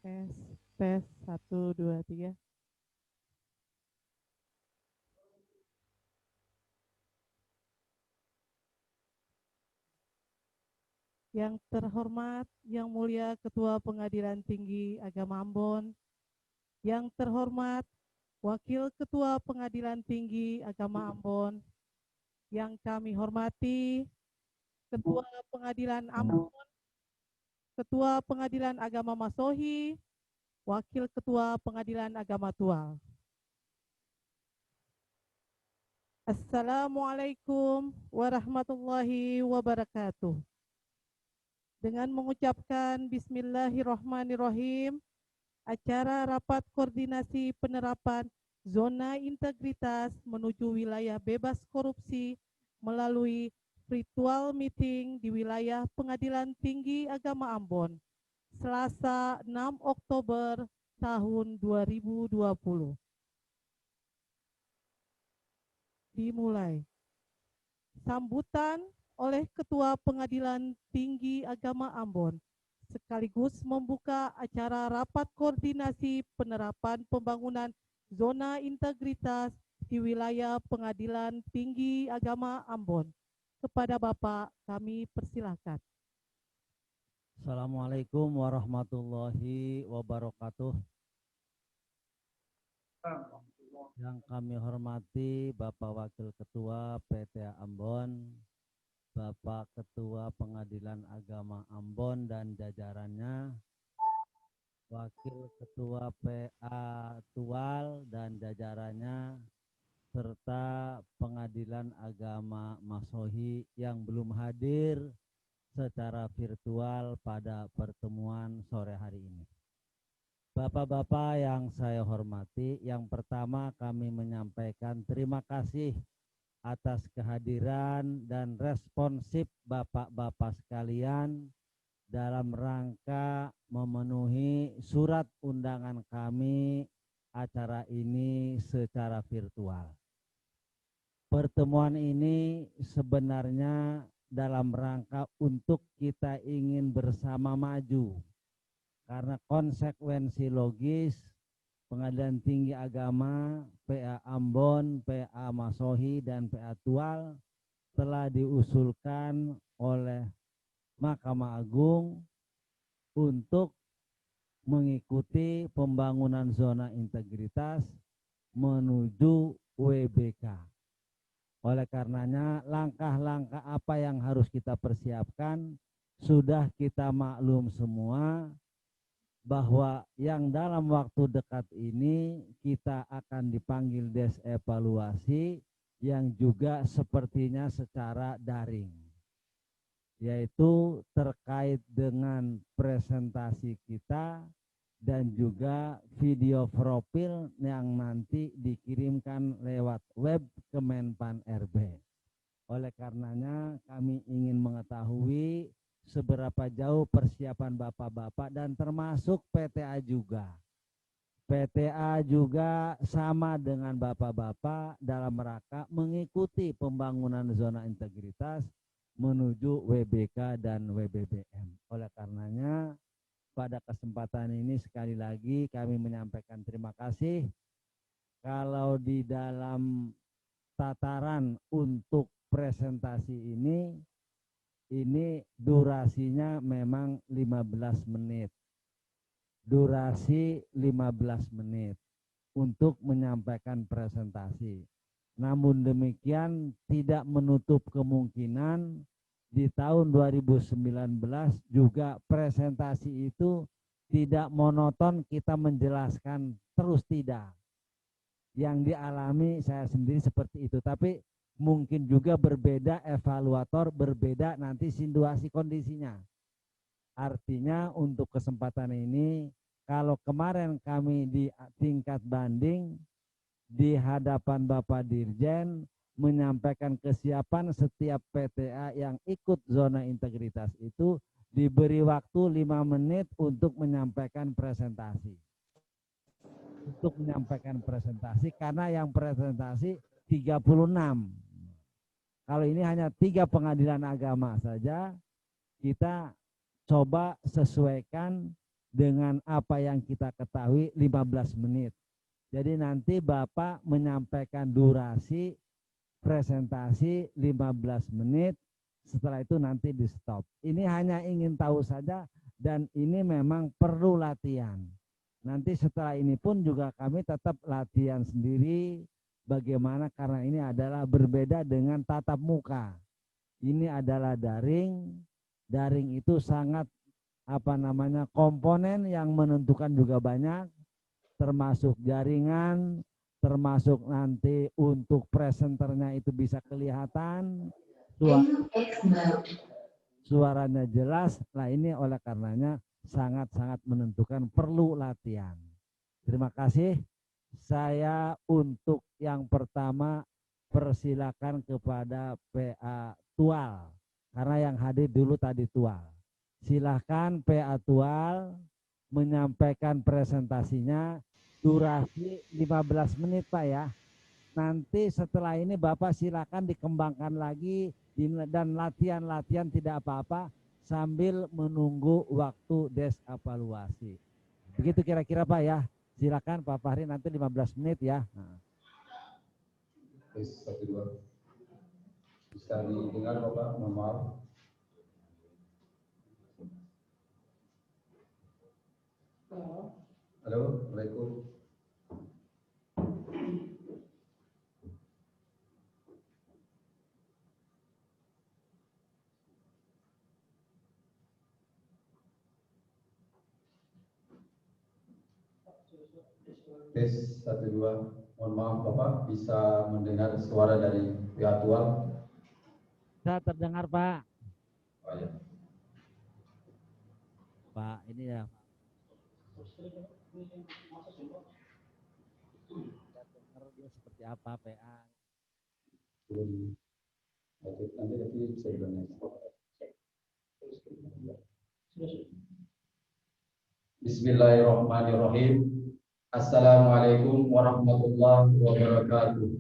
Tes, tes, 1, 2, 3. Yang terhormat, yang mulia Ketua Pengadilan Tinggi Agama Ambon, yang terhormat Wakil Ketua Pengadilan Tinggi Agama Ambon, yang kami hormati Ketua Pengadilan Ambon, Ketua Pengadilan Agama Masohi, Wakil Ketua Pengadilan Agama Tual. Assalamualaikum warahmatullahi wabarakatuh. Dengan mengucapkan Bismillahirrahmanirrahim, acara rapat koordinasi penerapan zona integritas menuju wilayah bebas korupsi melalui virtual meeting di wilayah Pengadilan Tinggi Agama Ambon, Selasa 6 Oktober tahun 2020. Dimulai. Sambutan oleh Ketua Pengadilan Tinggi Agama Ambon, sekaligus membuka acara rapat koordinasi penerapan pembangunan zona integritas di wilayah Pengadilan Tinggi Agama Ambon. Kepada Bapak, kami persilahkan. Assalamualaikum warahmatullahi wabarakatuh. Yang kami hormati Bapak Wakil Ketua PTA Ambon, Bapak Ketua Pengadilan Agama Ambon dan jajarannya, Wakil Ketua PA Tual dan jajarannya, serta Pengadilan Agama Masohi yang belum hadir secara virtual pada pertemuan sore hari ini. Bapak-bapak yang saya hormati, yang pertama kami menyampaikan terima kasih atas kehadiran dan responsif bapak-bapak sekalian dalam rangka memenuhi surat undangan kami acara ini secara virtual. Pertemuan ini sebenarnya dalam rangka untuk kita ingin bersama maju. Karena konsekuensi logis Pengadilan Tinggi Agama, PA Ambon, PA Masohi, dan PA Tual telah diusulkan oleh Mahkamah Agung untuk mengikuti pembangunan zona integritas menuju WBK. Oleh karenanya langkah-langkah apa yang harus kita persiapkan sudah kita maklum semua, bahwa yang dalam waktu dekat ini kita akan dipanggil desevaluasi yang juga sepertinya secara daring, yaitu terkait dengan presentasi kita dan juga video profil yang nanti dikirimkan lewat web Kemenpan RB. Oleh karenanya kami ingin mengetahui seberapa jauh persiapan bapak-bapak dan termasuk PTA juga. PTA juga sama dengan bapak-bapak dalam rangka mengikuti pembangunan zona integritas menuju WBK dan WBBM. Oleh karenanya pada kesempatan ini sekali lagi kami menyampaikan terima kasih. Kalau di dalam tataran untuk presentasi ini durasinya memang 15 menit. Durasi 15 menit untuk menyampaikan presentasi. Namun demikian tidak menutup kemungkinan di tahun 2019 juga presentasi itu tidak monoton kita menjelaskan terus, tidak. Yang dialami saya sendiri seperti itu, tapi mungkin juga berbeda evaluator, berbeda nanti situasi kondisinya. Artinya untuk kesempatan ini, kalau kemarin kami di tingkat banding di hadapan Bapak Dirjen menyampaikan kesiapan setiap PTA yang ikut zona integritas itu diberi waktu 5 menit untuk menyampaikan presentasi. Untuk menyampaikan presentasi karena yang presentasi 36. Kalau ini hanya 3 pengadilan agama saja, kita coba sesuaikan dengan apa yang kita ketahui 15 menit. Jadi nanti Bapak menyampaikan durasi presentasi 15 menit, setelah itu nanti di stop. Ini hanya ingin tahu saja dan ini memang perlu latihan. Nanti setelah ini pun juga kami tetap latihan sendiri bagaimana, karena ini adalah berbeda dengan tatap muka. Ini adalah daring. Daring itu sangat komponen yang menentukan juga banyak, termasuk jaringan, termasuk nanti untuk presenternya itu bisa kelihatan, suaranya jelas. Nah ini oleh karenanya sangat-sangat menentukan, perlu latihan. Terima kasih. Saya untuk yang pertama persilakan kepada PA Tual, karena yang hadir dulu tadi Tual. Silahkan PA Tual menyampaikan presentasinya, durasi 15 menit Pak ya. Nanti setelah ini Bapak silakan dikembangkan lagi dan latihan-latihan tidak apa-apa sambil menunggu waktu desevaluasi. Begitu kira-kira Pak ya. Silakan Pak Fahri, nanti 15 menit ya. Bisa didengar Bapak, mohon maaf. Halo, Assalamualaikum. Tes 1 2. Mohon maaf Bapak, bisa mendengar suara dari pihak Tual? Bisa terdengar Pak. Oh, ya. Pak, ini ya. Dia seperti apa PA? Nanti bisa dibangun. Bismillahirrahmanirrahim. Assalamualaikum warahmatullahi wabarakatuh.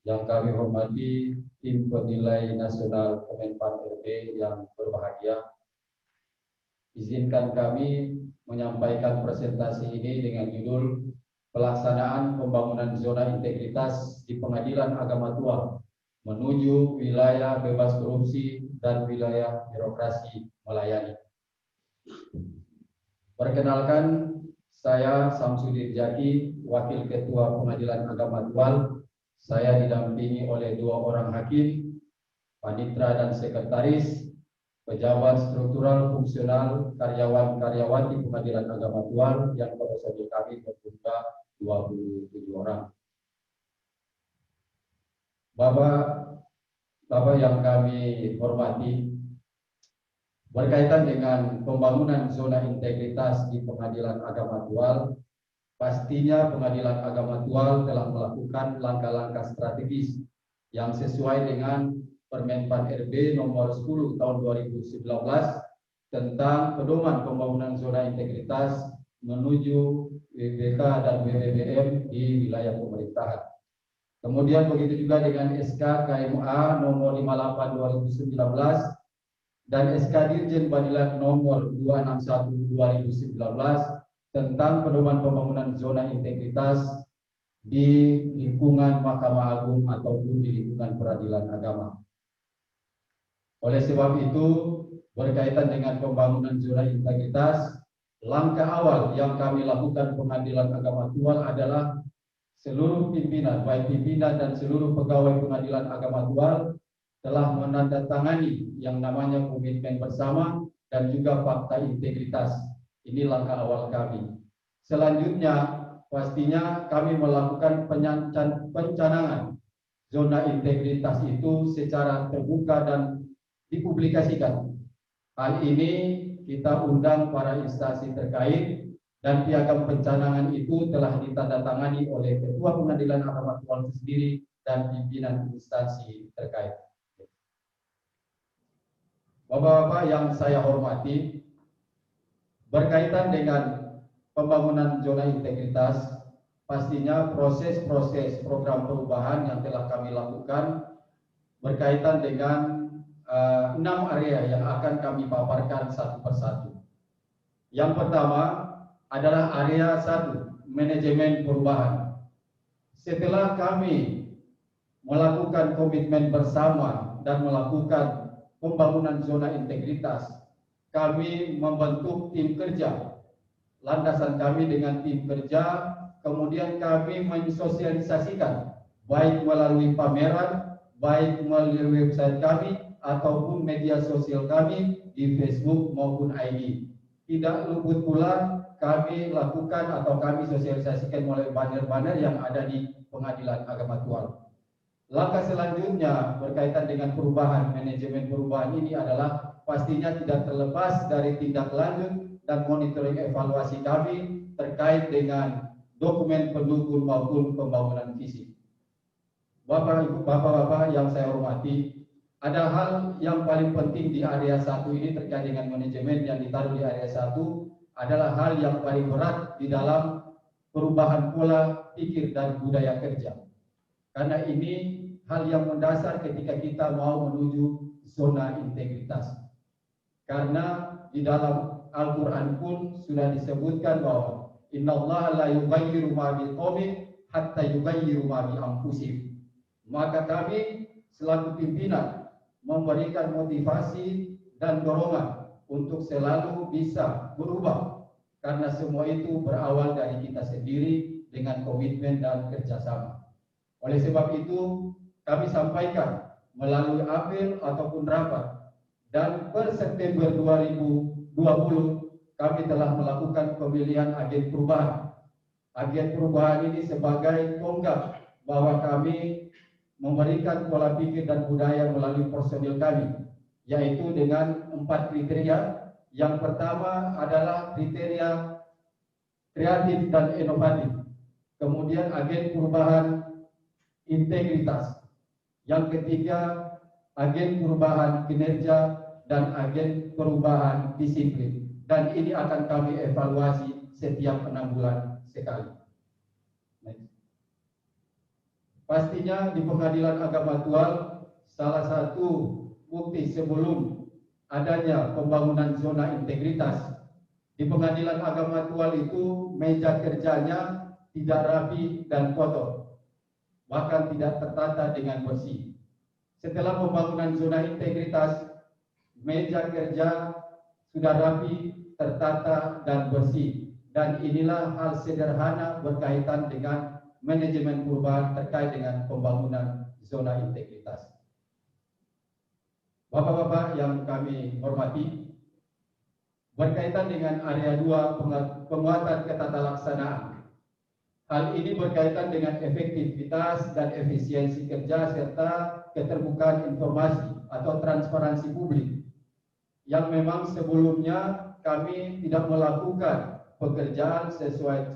Yang kami hormati tim penilai nasional Kemenpan RB yang berbahagia, izinkan kami menyampaikan presentasi ini dengan judul Pelaksanaan Pembangunan Zona Integritas di Pengadilan Agama Tual menuju wilayah bebas korupsi dan wilayah birokrasi melayani. Perkenalkan, saya Samsudin Jaki, Wakil Ketua Pengadilan Agama Tual. Saya didampingi oleh 2 orang hakim, panitra dan sekretaris, pejabat struktural, fungsional, karyawan-karyawati Pengadilan Agama Tual yang personil kami berjumlah 27 orang. Bapak yang kami hormati, berkaitan dengan pembangunan zona integritas di Pengadilan Agama Tual, pastinya Pengadilan Agama Tual telah melakukan langkah-langkah strategis yang sesuai dengan Permenpan RB nomor 10 tahun 2019 tentang pedoman pembangunan zona integritas menuju WBK dan WBBM di wilayah pemerintahan. Kemudian begitu juga dengan SK KMA nomor 58 2019 dan SK Dirjen Pengadilan nomor 261/2019 tentang pedoman pembangunan zona integritas di lingkungan Mahkamah Agung ataupun di lingkungan peradilan agama. Oleh sebab itu, berkaitan dengan pembangunan zona integritas, langkah awal yang kami lakukan Pengadilan Agama Tual adalah seluruh pimpinan, baik pimpinan dan seluruh pegawai Pengadilan Agama Tual telah menandatangani yang namanya komitmen bersama dan juga fakta integritas. Ini langkah awal kami. Selanjutnya, pastinya kami melakukan pencanangan zona integritas itu secara terbuka dan dipublikasikan. Hal ini kita undang para instansi terkait dan piagam pencanangan itu telah ditandatangani oleh Ketua Pengadilan Agama Tual sendiri dan pimpinan instansi terkait. Bapak-bapak yang saya hormati, berkaitan dengan pembangunan zona integritas, pastinya proses-proses program perubahan yang telah kami lakukan berkaitan dengan 6 area yang akan kami paparkan satu persatu. Yang pertama adalah area 1, manajemen perubahan. Setelah kami melakukan komitmen bersama dan melakukan pembangunan zona integritas, kami membentuk tim kerja. Landasan kami dengan tim kerja, kemudian kami mensosialisasikan baik melalui pameran, baik melalui website kami ataupun media sosial kami di Facebook maupun IG. Tidak luput pula kami lakukan atau kami sosialisasikan melalui banner-banner yang ada di Pengadilan Agama Tual. Langkah selanjutnya berkaitan dengan perubahan, manajemen perubahan ini adalah pastinya tidak terlepas dari tindak lanjut dan monitoring evaluasi kami terkait dengan dokumen pendukung maupun pembangunan visi. Bapak-bapak yang saya hormati, ada hal yang paling penting di area 1 ini terkait dengan manajemen yang ditaruh di area 1 adalah hal yang paling berat di dalam perubahan pola pikir dan budaya kerja. Karena ini hal yang mendasar ketika kita mau menuju zona integritas. Karena di dalam Al-Quran pun sudah disebutkan bahwa innallaha la yughayyiru ma biqaumin hatta yughayyiru ma bi anfusihim. Maka kami selaku pimpinan memberikan motivasi dan dorongan untuk selalu bisa berubah, karena semua itu berawal dari kita sendiri dengan komitmen dan kerjasama. Oleh sebab itu kami sampaikan melalui apel ataupun rapat, dan per September 2020 kami telah melakukan pemilihan agen perubahan. Agen perubahan ini sebagai tonggak bahwa kami memberikan pola pikir dan budaya melalui personil kami, yaitu dengan 4 kriteria. Yang pertama adalah kriteria kreatif dan inovatif. Kemudian agen perubahan integritas. Yang ketiga, agen perubahan kinerja dan agen perubahan disiplin. Dan ini akan kami evaluasi setiap 6 bulan sekali. Pastinya di Pengadilan Agama Tual, salah satu bukti sebelum adanya pembangunan zona integritas, di Pengadilan Agama Tual itu meja kerjanya tidak rapi dan kotor, bahkan tidak tertata dengan bersih. Setelah pembangunan zona integritas, meja kerja sudah rapi, tertata dan bersih. Dan inilah hal sederhana berkaitan dengan manajemen perubahan terkait dengan pembangunan zona integritas. Bapak-bapak yang kami hormati, berkaitan dengan area 2 penguatan ketatalaksanaan. Hal ini berkaitan dengan efektivitas dan efisiensi kerja serta keterbukaan informasi atau transparansi publik, yang memang sebelumnya kami tidak melakukan pekerjaan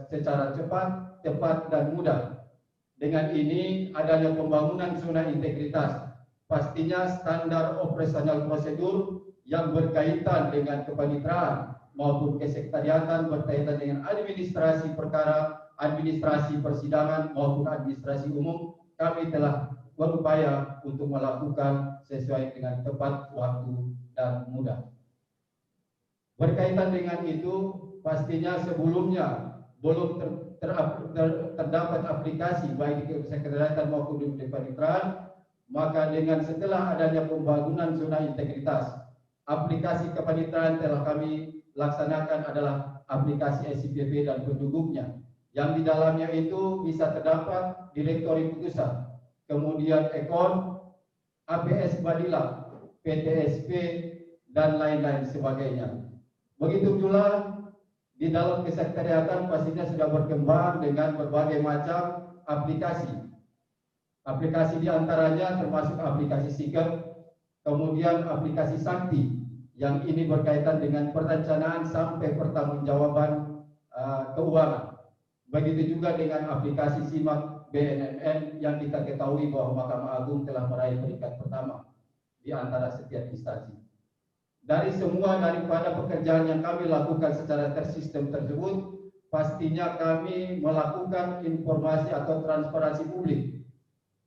secara cepat, tepat dan mudah. Dengan ini adanya pembangunan zona integritas, pastinya standar operasional prosedur yang berkaitan dengan kepaniteraan maupun kesekretariatan berkaitan dengan administrasi perkara, administrasi persidangan maupun administrasi umum, kami telah berupaya untuk melakukan sesuai dengan tepat waktu dan mudah. Berkaitan dengan itu, pastinya sebelumnya belum terdapat aplikasi baik di kesekretariatan maupun di kepaniteraan. Maka dengan setelah adanya pembangunan zona integritas, aplikasi kepaniteraan telah kami laksanakan adalah aplikasi SIPP dan pendukungnya, yang di dalamnya itu bisa terdapat direktori putusan, kemudian ekon, APS Badila, PTSP dan lain-lain sebagainya. Begitu pula di dalam kesekretariatan pastinya sudah berkembang dengan berbagai macam aplikasi. Aplikasi diantaranya termasuk aplikasi Sikap, kemudian aplikasi Sakti, yang ini berkaitan dengan perencanaan sampai pertanggungjawaban keuangan. Begitu juga dengan aplikasi Simak BNMN yang kita ketahui bahwa Mahkamah Agung telah meraih peringkat pertama di antara setiap instansi. Daripada pekerjaan yang kami lakukan secara tersistem tersebut, pastinya kami melakukan informasi atau transparansi publik.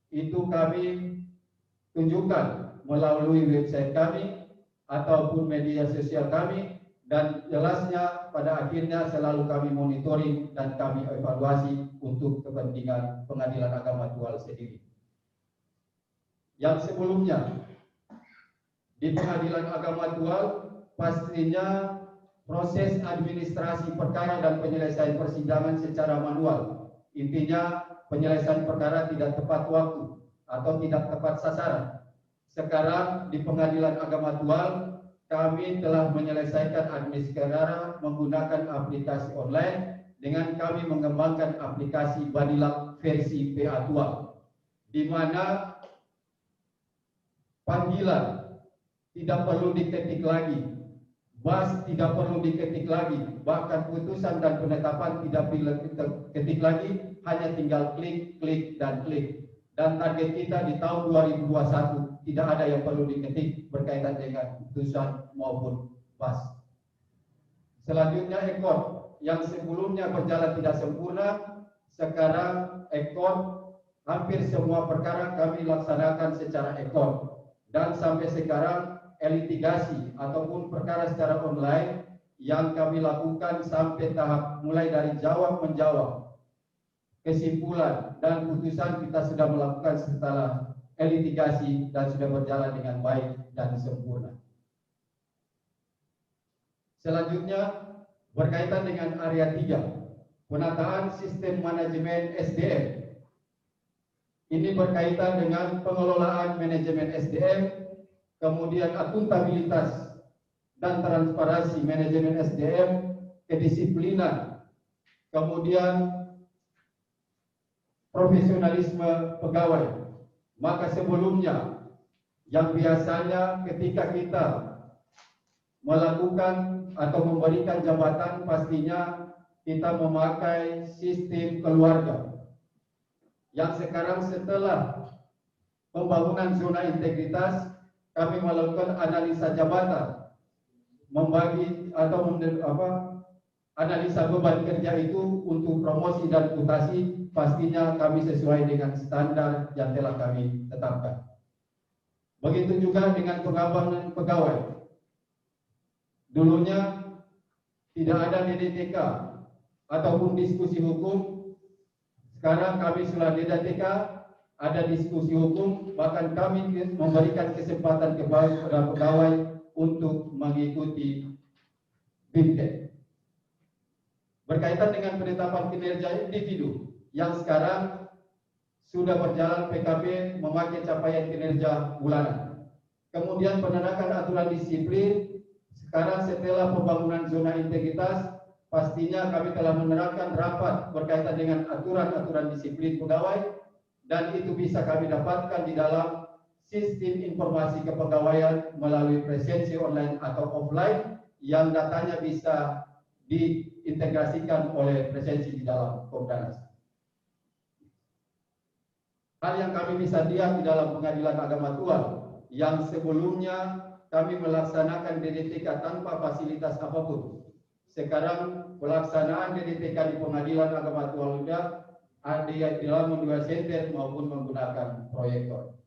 Itu kami tunjukkan melalui website kami ataupun media sosial kami, dan jelasnya pada akhirnya selalu kami monitoring dan kami evaluasi untuk kepentingan Pengadilan Agama Tual sendiri. Yang sebelumnya di Pengadilan Agama Tual pastinya proses administrasi perkara dan penyelesaian persidangan secara manual. Intinya penyelesaian perkara tidak tepat waktu atau tidak tepat sasaran. Sekarang di Pengadilan Agama Tual kami telah menyelesaikan administrasi perkara menggunakan aplikasi online dengan kami mengembangkan aplikasi Badilag versi PA Tual, di mana panggilan tidak perlu diketik lagi, bas tidak perlu diketik lagi, bahkan putusan dan penetapan tidak perlu diketik lagi, hanya tinggal klik, klik, dan klik. Dan target kita di tahun 2021 tidak ada yang perlu diketik berkaitan dengan putusan maupun bas. Selanjutnya ekor yang sebelumnya berjalan tidak sempurna, sekarang ekor hampir semua perkara kami laksanakan secara ekor. Dan sampai sekarang litigasi ataupun perkara secara online yang kami lakukan sampai tahap mulai dari jawab menjawab, kesimpulan dan putusan kita sudah melakukan setelah litigasi dan sudah berjalan dengan baik dan sempurna. Selanjutnya berkaitan dengan area 3, penataan sistem manajemen SDM. Ini berkaitan dengan pengelolaan manajemen SDM, kemudian akuntabilitas dan transparansi manajemen SDM, kedisiplinan, kemudian profesionalisme pegawai. Maka sebelumnya yang biasanya ketika kita melakukan atau memberikan jabatan, pastinya kita memakai sistem keluarga. Yang sekarang setelah pembangunan zona integritas, kami melakukan analisa jabatan, membagi atau analisa beban kerja itu untuk promosi dan mutasi, pastinya kami sesuai dengan standar yang telah kami tetapkan. Begitu juga dengan pengembangan pegawai. Dulunya tidak ada DDTK ataupun diskusi hukum. Sekarang kami sudah DDTK, ada diskusi hukum, bahkan kami memberikan kesempatan kepada pegawai untuk mengikuti BIMTEK. Berkaitan dengan penetapan kinerja individu yang sekarang sudah berjalan PKP memakai capaian kinerja bulanan. Kemudian penegakan aturan disiplin, sekarang setelah pembangunan zona integritas, pastinya kami telah menerapkan rapat berkaitan dengan aturan-aturan disiplin pegawai, dan itu bisa kami dapatkan di dalam sistem informasi kepegawaian melalui presensi online atau offline yang datanya bisa diintegrasikan oleh presensi di dalam Komdanas. Hal yang kami bisa lihat di dalam Pengadilan Agama Tual yang sebelumnya kami melaksanakan DDTK tanpa fasilitas apapun. Sekarang pelaksanaan DDTK di Pengadilan Agama Tual sudah ada di dalam dua center maupun menggunakan proyektor.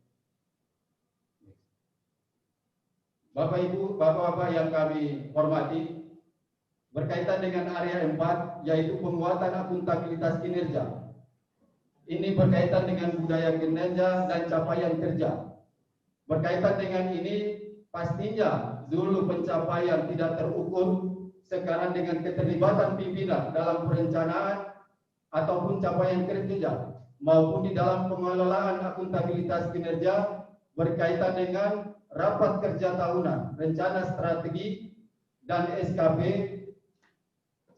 Bapak Ibu, Bapak-bapak yang kami hormati, berkaitan dengan area 4 yaitu penguatan akuntabilitas kinerja. Ini berkaitan dengan budaya kinerja dan capaian kerja. Berkaitan dengan ini, pastinya dulu pencapaian tidak terukur. Sekarang dengan keterlibatan pimpinan dalam perencanaan ataupun capaian kerja maupun di dalam pengelolaan akuntabilitas kinerja, berkaitan dengan rapat kerja tahunan, rencana strategi, dan SKP,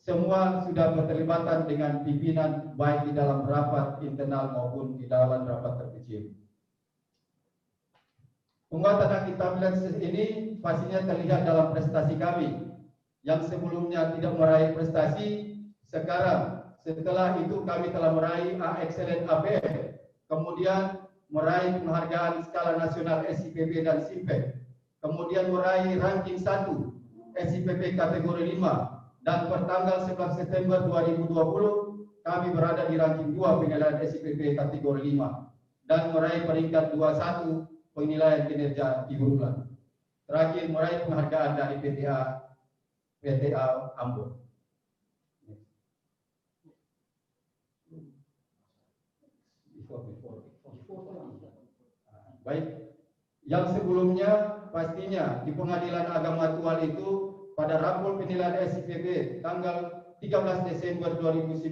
semua sudah keterlibatan dengan pimpinan baik di dalam rapat internal maupun di dalam rapat terkecil. Penguatan akuntabilitas ini pastinya terlihat dalam prestasi kami yang sebelumnya tidak meraih prestasi. Sekarang setelah itu kami telah meraih A Excellent APF, kemudian meraih penghargaan skala nasional SIPP dan SIMPEK, kemudian meraih ranking 1 SIPP kategori 5, dan pertanggal 11 September 2020 kami berada di ranking 2 penilaian SIPP kategori 5 dan meraih peringkat 21 penilaian kinerja 3 bulan. Terakhir meraih penghargaan dari PTA Ambon. Baik, yang sebelumnya pastinya di Pengadilan Agama Tual itu pada rapor penilaian SIPB tanggal 13 Desember 2019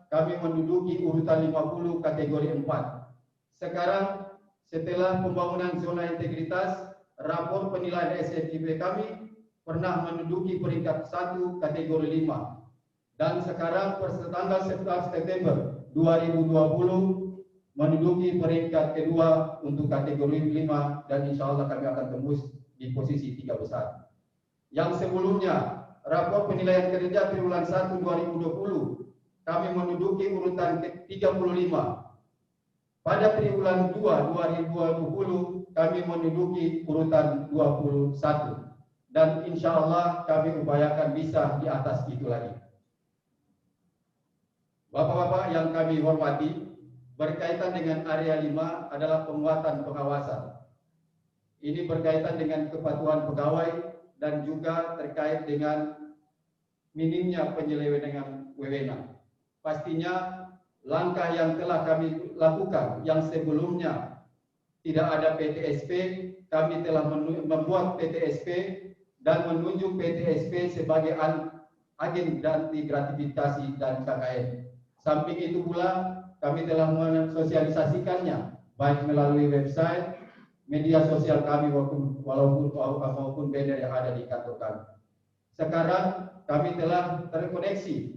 kami menduduki urutan 50 kategori 4. Sekarang setelah pembangunan zona integritas, rapor penilaian SIPB kami pernah menduduki peringkat 1 kategori 5. Dan sekarang per tanggal 11 September 2020 menduduki peringkat kedua untuk kategori 5 dan insya Allah kami akan tembus di posisi 3 besar. Yang sebelumnya rapor penilaian kinerja triwulan 1 2020 kami menduduki urutan 35. Pada triwulan 2 2020 kami menduduki urutan 21 dan insya Allah kami upayakan bisa di atas itu lagi. Bapak-bapak yang kami hormati, berkaitan dengan area 5 adalah penguatan pengawasan. Ini berkaitan dengan kepatuhan pegawai dan juga terkait dengan minimnya penyelewengan wewenang. Pastinya langkah yang telah kami lakukan yang sebelumnya tidak ada PTSP, kami telah membuat PTSP dan menunjuk PTSP sebagai agen ganti gratifikasi dan KKN. Samping itu pula kami telah mensosialisasikannya baik melalui website, media sosial kami maupun banner yang ada di kantor kami. Sekarang kami telah terkoneksi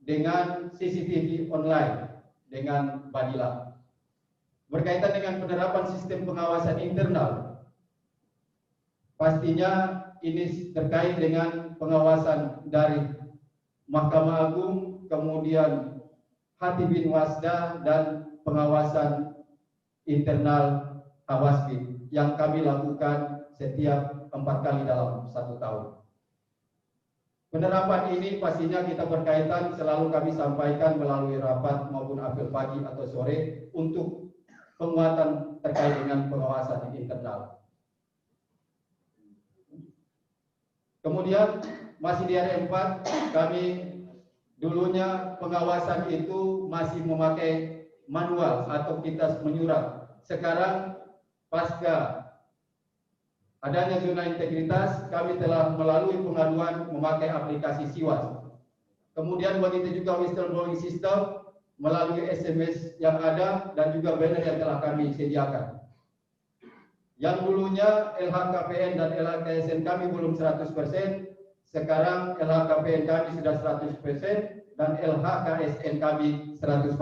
dengan CCTV online dengan Badila. Berkaitan dengan penerapan sistem pengawasan internal, pastinya ini terkait dengan pengawasan dari Mahkamah Agung, kemudian Hatibin Wasda dan pengawasan internal Hawasbin yang kami lakukan setiap 4 kali dalam 1 tahun. Penerapan ini pastinya kita berkaitan selalu kami sampaikan melalui rapat maupun apel pagi atau sore untuk penguatan terkait dengan pengawasan internal. Kemudian masih di area 4 kami dulunya pengawasan itu masih memakai manual atau kita menyurat. Sekarang pasca adanya zona integritas, kami telah melalui pengaduan memakai aplikasi Siwas. Kemudian begitu juga whistleblowing system melalui SMS yang ada dan juga banner yang telah kami sediakan. Yang dulunya LHKPN dan LHKSN kami belum 100%, sekarang LHKPN kami sudah 100% dan LHKSN kami 100%.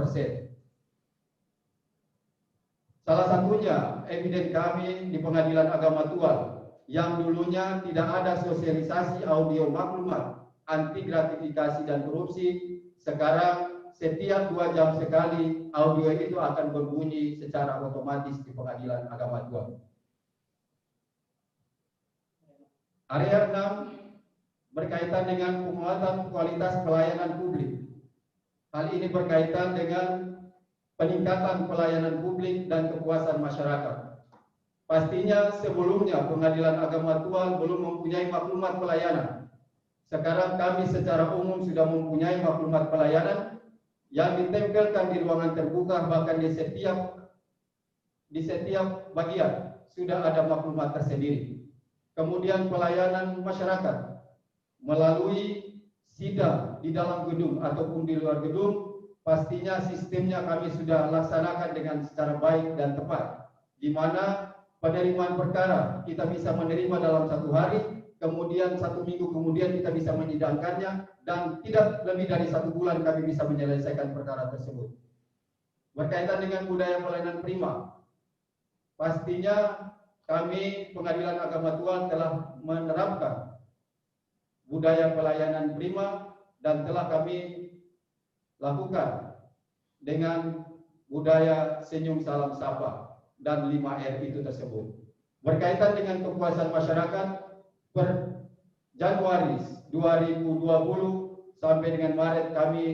Salah satunya eviden kami di Pengadilan Agama Tual yang dulunya tidak ada sosialisasi audio maklumat anti gratifikasi dan korupsi, sekarang setiap 2 jam sekali audio itu akan berbunyi secara otomatis di Pengadilan Agama Tual. Area 6 berkaitan dengan penguatan kualitas pelayanan publik. Hal ini berkaitan dengan peningkatan pelayanan publik dan kepuasan masyarakat. Pastinya sebelumnya Pengadilan Agama Tual belum mempunyai maklumat pelayanan. Sekarang kami secara umum sudah mempunyai maklumat pelayanan yang ditempelkan di ruangan terbuka, bahkan di setiap bagian sudah ada maklumat tersendiri. Kemudian pelayanan masyarakat melalui sidang di dalam gedung ataupun di luar gedung, pastinya sistemnya kami sudah laksanakan dengan secara baik dan tepat, di mana penerimaan perkara kita bisa menerima dalam 1 hari, kemudian 1 minggu kemudian kita bisa menyidangkannya, dan tidak lebih dari 1 bulan kami bisa menyelesaikan perkara tersebut. Berkaitan dengan budaya pelayanan prima, pastinya kami Pengadilan Agama Tual telah menerapkan budaya pelayanan prima dan telah kami lakukan dengan budaya senyum salam sapa dan 5R itu tersebut. Berkaitan dengan kepuasan masyarakat per Januari 2020 sampai dengan Maret kami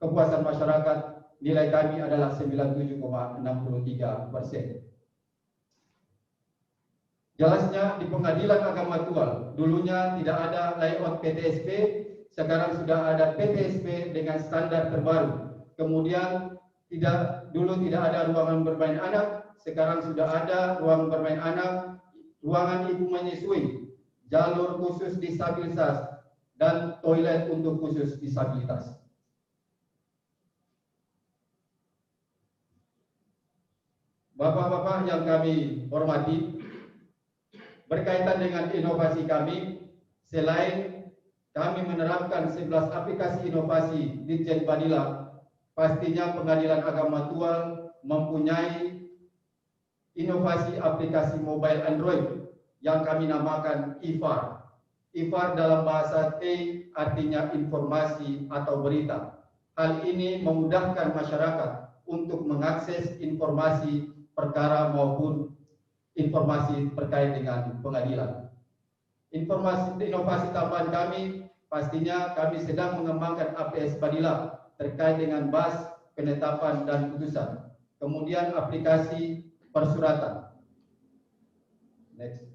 kepuasan masyarakat nilai kami adalah 97,63%. Jelasnya di Pengadilan Agama Tual, dulunya tidak ada layout PTSP, sekarang sudah ada PTSP dengan standar terbaru. Kemudian dulu tidak ada ruangan bermain anak, sekarang sudah ada ruang bermain anak, ruangan ibu menyusui, jalur khusus disabilitas, dan toilet untuk khusus disabilitas. Bapak-bapak yang kami hormati, berkaitan dengan inovasi kami, selain kami menerapkan 11 aplikasi inovasi Ditjen Badila, pastinya Pengadilan Agama Tual mempunyai inovasi aplikasi mobile Android yang kami namakan IFAR. IFAR dalam bahasa T artinya informasi atau berita. Hal ini memudahkan masyarakat untuk mengakses informasi perkara maupun informasi terkait dengan pengadilan. Inovasi tambahan kami, pastinya kami sedang mengembangkan APS Badila terkait dengan BAS, penetapan dan putusan. Kemudian aplikasi persuratan. Next.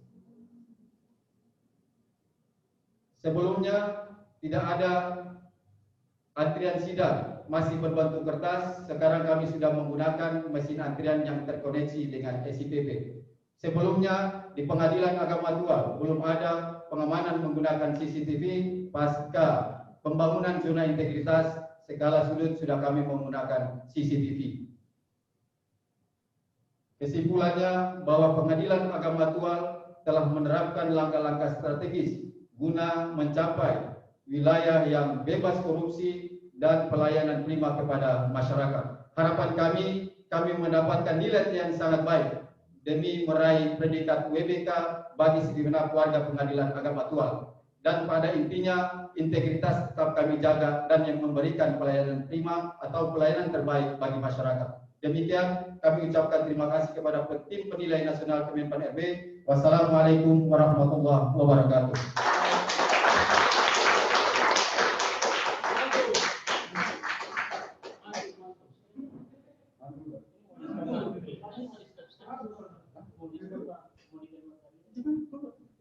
Sebelumnya tidak ada antrian sidang, masih berbentuk kertas. Sekarang kami sudah menggunakan mesin antrian yang terkoneksi dengan SIPP. Sebelumnya di Pengadilan Agama Tual belum ada pengamanan menggunakan CCTV. Pasca pembangunan zona integritas segala sudut sudah kami menggunakan CCTV. Kesimpulannya bahwa Pengadilan Agama Tual telah menerapkan langkah-langkah strategis guna mencapai wilayah yang bebas korupsi dan pelayanan prima kepada masyarakat. Harapan kami mendapatkan nilai yang sangat baik demi meraih predikat WBK bagi segenap warga Pengadilan Agama Tual. Dan pada intinya integritas tetap kami jaga dan yang memberikan pelayanan prima atau pelayanan terbaik bagi masyarakat. Demikian kami ucapkan terima kasih kepada tim penilai nasional Kemenpan RB. Wassalamualaikum warahmatullahi wabarakatuh.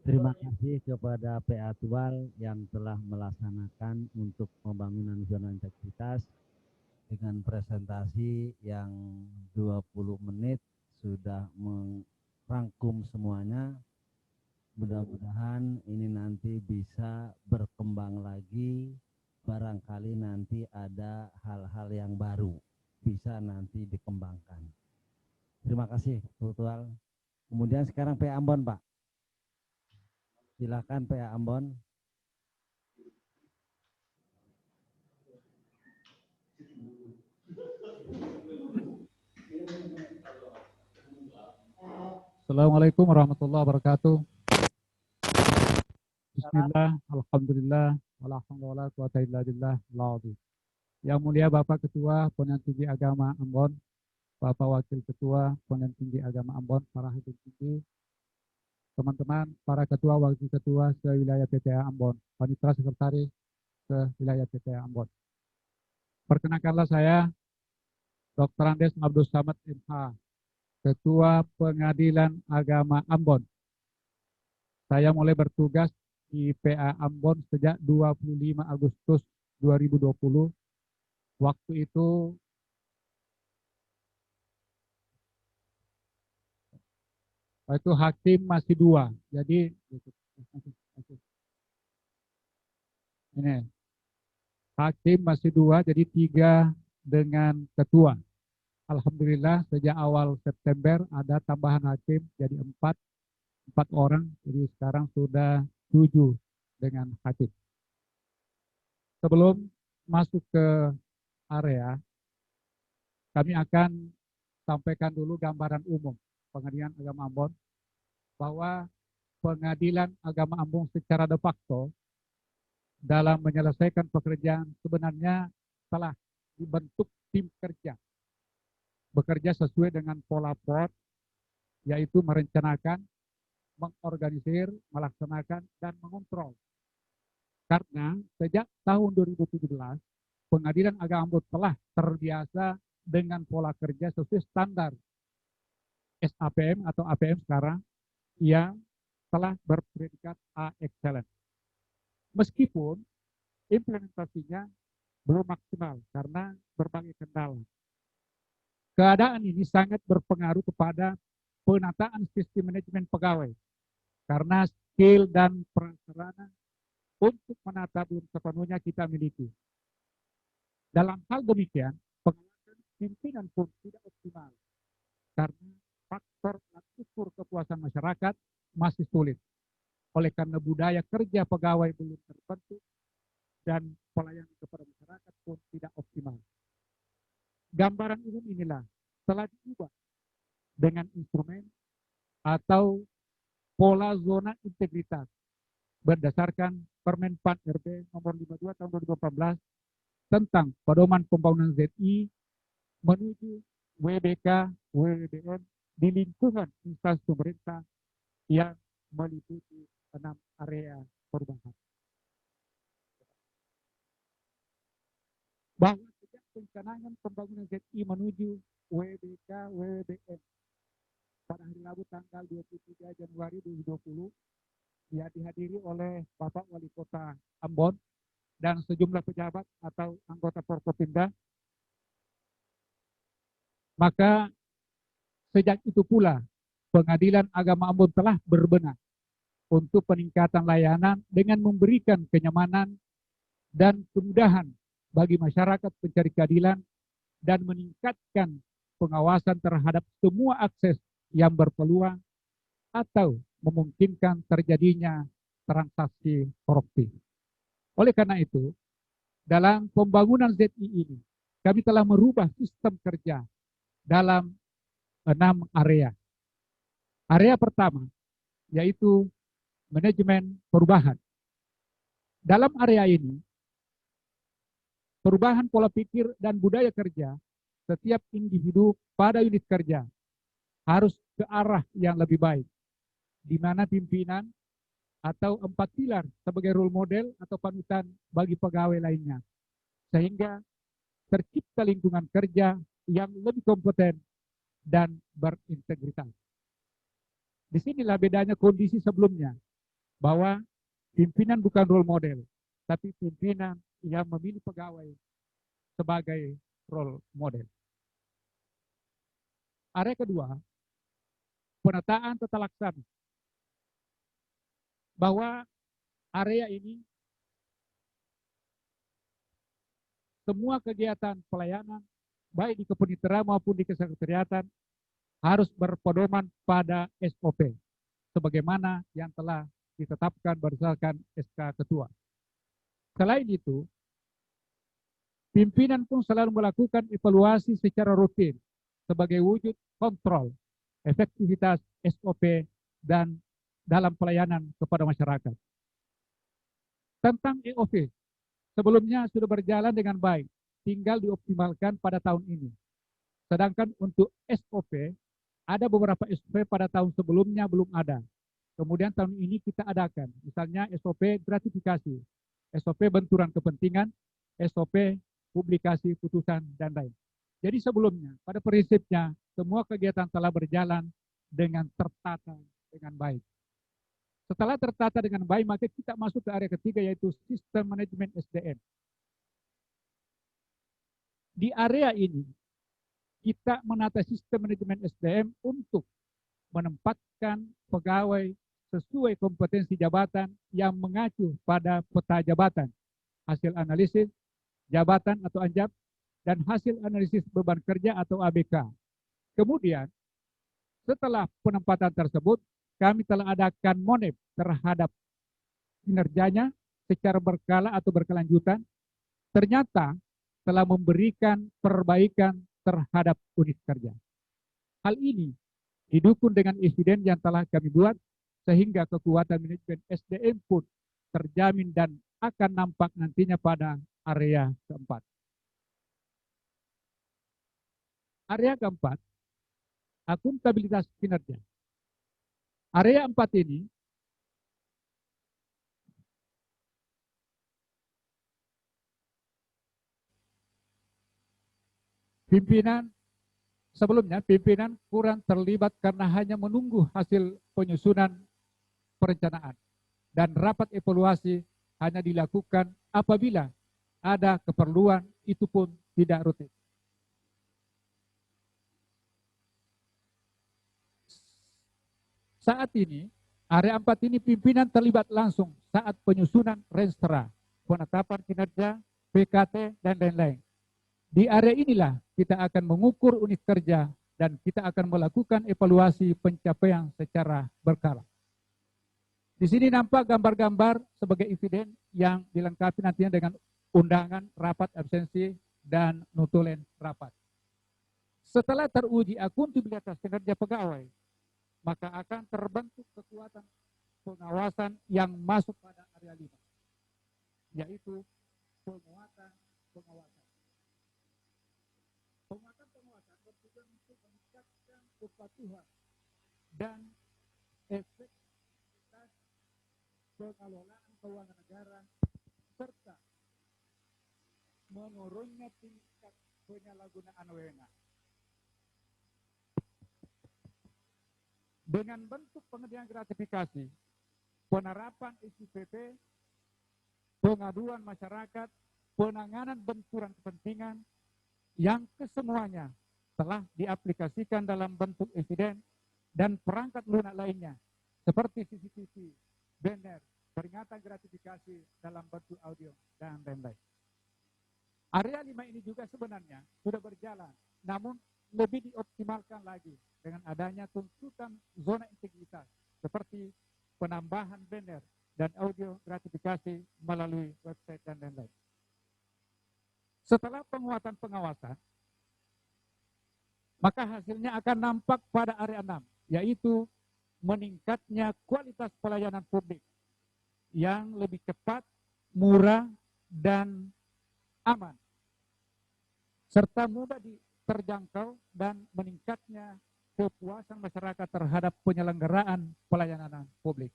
Terima kasih kepada PA Tual yang telah melaksanakan untuk pembangunan zona integritas dengan presentasi yang 20 menit sudah merangkum semuanya. Mudah-mudahan ini nanti bisa berkembang lagi, barangkali nanti ada hal-hal yang baru bisa nanti dikembangkan. Terima kasih Bu Tual. Kemudian sekarang PA Ambon, Pak. Silakan PA Ambon. Assalamualaikum warahmatullahi wabarakatuh. Bismillah, alhamdulillah, wala haula wala quwata illa billah. Yang mulia Bapak Ketua Pengadilan Tinggi Agama Ambon, Bapak Wakil Ketua Pengadilan Tinggi Agama Ambon, para hakim tinggi, teman-teman, para ketua, wakil ketua se-wilayah PTA Ambon, panitera sekretaris se-wilayah PTA Ambon. Perkenalkanlah saya, Dr. Andes Abdul Samad MH, Ketua Pengadilan Agama Ambon. Saya mulai bertugas di PA Ambon sejak 25 Agustus 2020. Waktu itu hakim masih 2, jadi ini hakim masih 2, jadi 3 dengan ketua. Alhamdulillah sejak awal September ada tambahan hakim jadi 4 orang, jadi sekarang sudah 7 dengan hakim. Sebelum masuk ke area, kami akan sampaikan dulu gambaran umum Pengadilan Agama Ambon, bahwa Pengadilan Agama Ambon secara de facto dalam menyelesaikan pekerjaan sebenarnya telah dibentuk tim kerja, bekerja sesuai dengan pola POT, yaitu merencanakan, mengorganisir, melaksanakan, dan mengontrol. Karena sejak tahun 2017, Pengadilan Agama Ambon telah terbiasa dengan pola kerja sesuai standar SAPM atau APM sekarang, yang telah berpredikat A excellent. Meskipun implementasinya belum maksimal karena berbagai kendala. Keadaan ini sangat berpengaruh kepada penataan sistem manajemen pegawai karena skill dan prasarana untuk menata belum sepenuhnya kita miliki. Dalam hal demikian, pengawasan pimpinan pun tidak optimal karena faktor ukur kepuasan masyarakat masih sulit. Oleh karena budaya kerja pegawai belum terbentuk dan pelayanan kepada masyarakat pun tidak optimal. Gambaran umum inilah telah diubah dengan instrumen atau pola zona integritas berdasarkan Permen PAN RB nomor 52 tahun 2014 tentang pedoman pembangunan ZI menuju WBK WBN di lingkungan instansi pemerintah yang meliputi 6 area perubahan. Bahwa sejak pencanangan pembangunan ZI menuju WBK WBN pada hari Rabu tanggal 23 Januari 2020 ya dihadiri oleh Bapak Wali Kota Ambon dan sejumlah pejabat atau anggota Forkopimda. Maka sejak itu pula Pengadilan Agama Ambon telah berbenah untuk peningkatan layanan dengan memberikan kenyamanan dan kemudahan bagi masyarakat pencari keadilan dan meningkatkan pengawasan terhadap semua akses yang berpeluang atau memungkinkan terjadinya transaksi korupsi. Oleh karena itu, dalam pembangunan ZI ini, kami telah merubah sistem kerja dalam 6 area. Area pertama, yaitu manajemen perubahan. Dalam area ini, perubahan pola pikir dan budaya kerja setiap individu pada unit kerja harus ke arah yang lebih baik, di mana pimpinan atau 4 pilar sebagai role model atau panutan bagi pegawai lainnya, sehingga tercipta lingkungan kerja yang lebih kompeten dan berintegritas. Disinilah bedanya kondisi sebelumnya, bahwa pimpinan bukan role model, tapi pimpinan yang memilih pegawai sebagai role model. Area kedua, penataan tata laksana. Bahwa area ini semua kegiatan pelayanan baik di kepanitiaan maupun di kesekretariatan harus berpedoman pada SOP sebagaimana yang telah ditetapkan berdasarkan SK Ketua. Selain itu, pimpinan pun selalu melakukan evaluasi secara rutin sebagai wujud kontrol efektivitas SOP dan dalam pelayanan kepada masyarakat. Tentang EOV, sebelumnya sudah berjalan dengan baik, tinggal dioptimalkan pada tahun ini. Sedangkan untuk SOP, ada beberapa SOP pada tahun sebelumnya belum ada. Kemudian tahun ini kita adakan, misalnya SOP gratifikasi, SOP benturan kepentingan, SOP publikasi putusan, dan lain. Jadi sebelumnya, pada prinsipnya, semua kegiatan telah berjalan dengan tertata dengan baik. Setelah tertata dengan baik, maka kita masuk ke area ketiga, yaitu sistem manajemen SDM. Di area ini, kita menata sistem manajemen SDM untuk menempatkan pegawai sesuai kompetensi jabatan yang mengacu pada peta jabatan, hasil analisis jabatan atau ANJAP, dan hasil analisis beban kerja atau ABK. Kemudian, setelah penempatan tersebut, kami telah adakan monep terhadap kinerjanya secara berkala atau berkelanjutan. Ternyata telah memberikan perbaikan terhadap unit kerja. Hal ini didukung dengan eviden yang telah kami buat, sehingga kekuatan manajemen SDM pun terjamin dan akan nampak nantinya pada area keempat. Area keempat, akuntabilitas kinerja. Area 4 ini sebelumnya pimpinan kurang terlibat karena hanya menunggu hasil penyusunan perencanaan. Dan rapat evaluasi hanya dilakukan apabila ada keperluan, itu pun tidak rutin. Saat ini, area 4 ini pimpinan terlibat langsung saat penyusunan renstra, penetapan kinerja, PKT, dan lain-lain. Di area inilah kita akan mengukur unit kerja dan kita akan melakukan evaluasi pencapaian secara berkala. Di sini nampak gambar-gambar sebagai eviden yang dilengkapi nantinya dengan undangan, rapat absensi, dan notulen rapat. Setelah teruji akuntabilitas kinerja pegawai, maka akan terbentuk kekuatan pengawasan yang masuk pada area 5, yaitu penguatan pengawasan. Penguatan pengawasan bertujuan untuk meningkatkan kepatuhan dan efektivitas pengelolaan keuangan negara serta menurunnya tingkat penyalahgunaan wewenang. Dengan bentuk pengerjaan gratifikasi, penerapan SIPP, pengaduan masyarakat, penanganan benturan kepentingan, yang kesemuanya telah diaplikasikan dalam bentuk eviden dan perangkat lunak lainnya, seperti CCTV, banner, peringatan gratifikasi dalam bentuk audio, dan lain-lain. Area 5 ini juga sebenarnya sudah berjalan, namun lebih dioptimalkan lagi dengan adanya tuntutan zona integritas seperti penambahan banner dan audio gratifikasi melalui website dan lain-lain. Setelah penguatan pengawasan, maka hasilnya akan nampak pada area 6, yaitu meningkatnya kualitas pelayanan publik yang lebih cepat, murah, dan aman, serta mudah terjangkau dan meningkatnya kepuasan masyarakat terhadap penyelenggaraan pelayanan publik.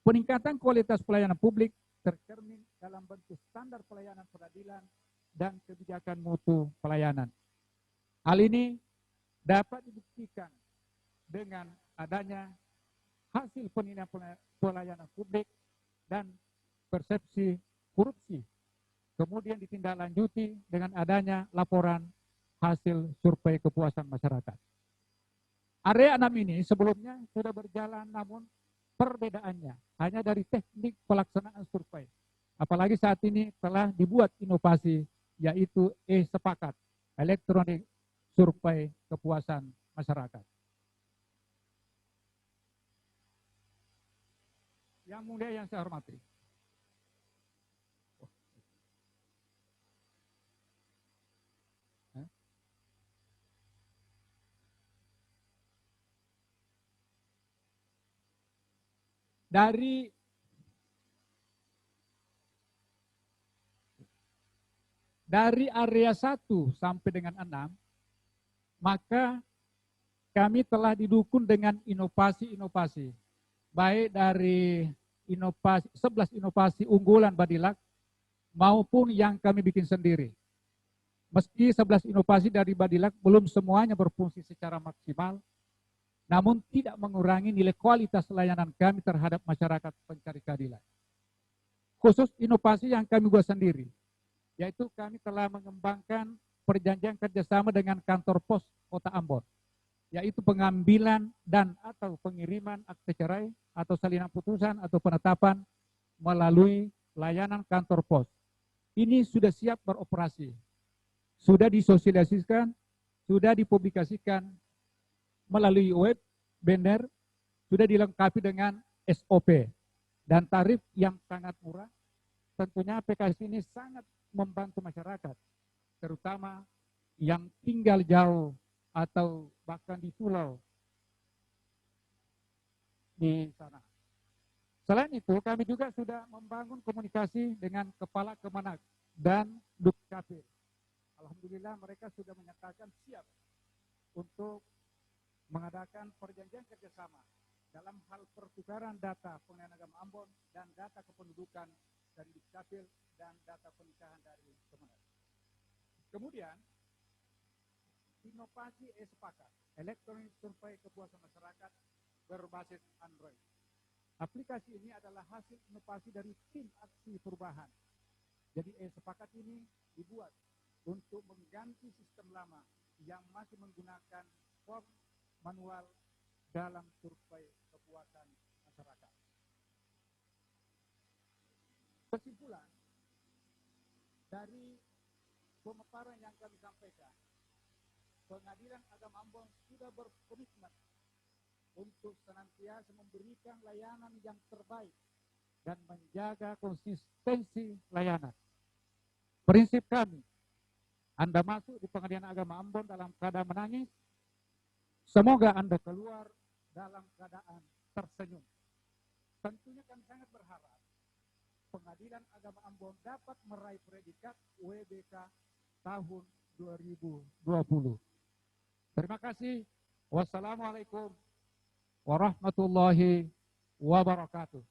Peningkatan kualitas pelayanan publik tercermin dalam bentuk standar pelayanan peradilan dan kebijakan mutu pelayanan. Hal ini dapat dibuktikan dengan adanya hasil penilaian pelayanan publik dan persepsi korupsi, kemudian ditindaklanjuti dengan adanya laporan hasil survei kepuasan masyarakat. Area 6 ini sebelumnya sudah berjalan, namun perbedaannya hanya dari teknik pelaksanaan survei. Apalagi saat ini telah dibuat inovasi, yaitu e-sepakat, elektronik survei kepuasan masyarakat. Yang mulia yang saya hormati, dari area 1 sampai dengan 6, maka kami telah didukung dengan inovasi-inovasi, baik dari 11 inovasi unggulan Badilak maupun yang kami bikin sendiri. Meski 11 inovasi dari Badilak belum semuanya berfungsi secara maksimal, namun tidak mengurangi nilai kualitas layanan kami terhadap masyarakat pencari keadilan. Khusus inovasi yang kami buat sendiri, yaitu kami telah mengembangkan perjanjian kerjasama dengan kantor pos Kota Ambon, yaitu pengambilan dan atau pengiriman akte cerai atau salinan putusan atau penetapan melalui layanan kantor pos. Ini sudah siap beroperasi, sudah disosialisasikan, sudah dipublikasikan melalui web, banner, sudah dilengkapi dengan SOP dan tarif yang sangat murah. Tentunya aplikasi ini sangat membantu masyarakat, terutama yang tinggal jauh atau bahkan di pulau di sana. Selain itu, kami juga sudah membangun komunikasi dengan Kepala Kemenak dan Dukcapil. Alhamdulillah mereka sudah menyatakan siap untuk mengadakan perjanjian kerjasama dalam hal pertukaran data pengenalan agama Ambon dan data kependudukan dari Dukcapil dan data pernikahan dari Kemenak. Kemudian, inovasi e-sepakat, elektronik survei kepuasan masyarakat berbasis Android. Aplikasi ini adalah hasil inovasi dari tim aksi perubahan. Jadi sepakat ini dibuat untuk mengganti sistem lama yang masih menggunakan form manual dalam survei kepuasan masyarakat. Kesimpulan dari pemaparan yang kami sampaikan, Pengadilan Agama Ambon sudah berkomitmen untuk senantiasa memberikan layanan yang terbaik dan menjaga konsistensi layanan. Prinsip kami, Anda masuk di Pengadilan Agama Ambon dalam keadaan menangis, semoga Anda keluar dalam keadaan tersenyum. Tentunya kami sangat berharap Pengadilan Agama Ambon dapat meraih predikat WBK tahun 2020. Terima kasih. Wassalamualaikum warahmatullahi wabarakatuh.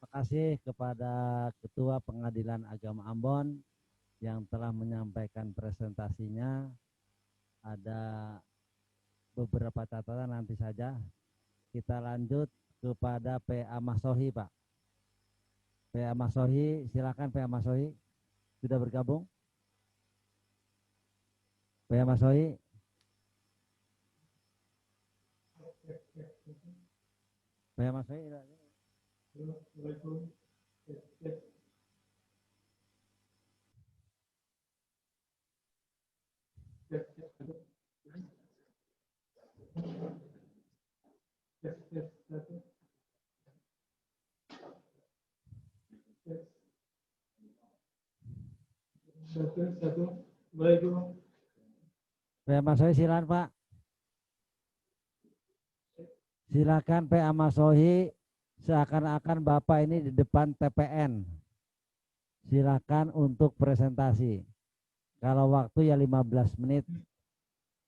Terima kasih kepada Ketua Pengadilan Agama Ambon yang telah menyampaikan presentasinya. Ada beberapa catatan nanti saja. Kita lanjut kepada PA Masohi, Pak. PA Masohi, silakan PA Masohi. Sudah bergabung? PA Masohi. PA Masohi. Assalamualaikum. PA Masohi silakan, Pak. Silakan PA Masohi, seakan-akan Bapak ini di depan TPN. Silakan untuk presentasi. Kalau waktu ya 15 menit.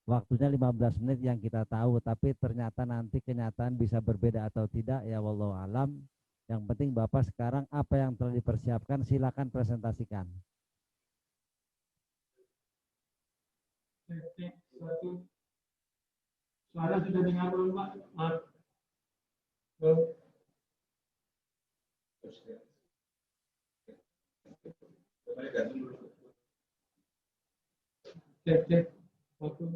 Waktunya 15 menit yang kita tahu, tapi ternyata nanti kenyataan bisa berbeda atau tidak, ya wallahu alam. Yang penting Bapak sekarang apa yang telah dipersiapkan, silakan presentasikan. Satu. Suara sudah dengar belum, Pak? Maaf. Cek. Satu.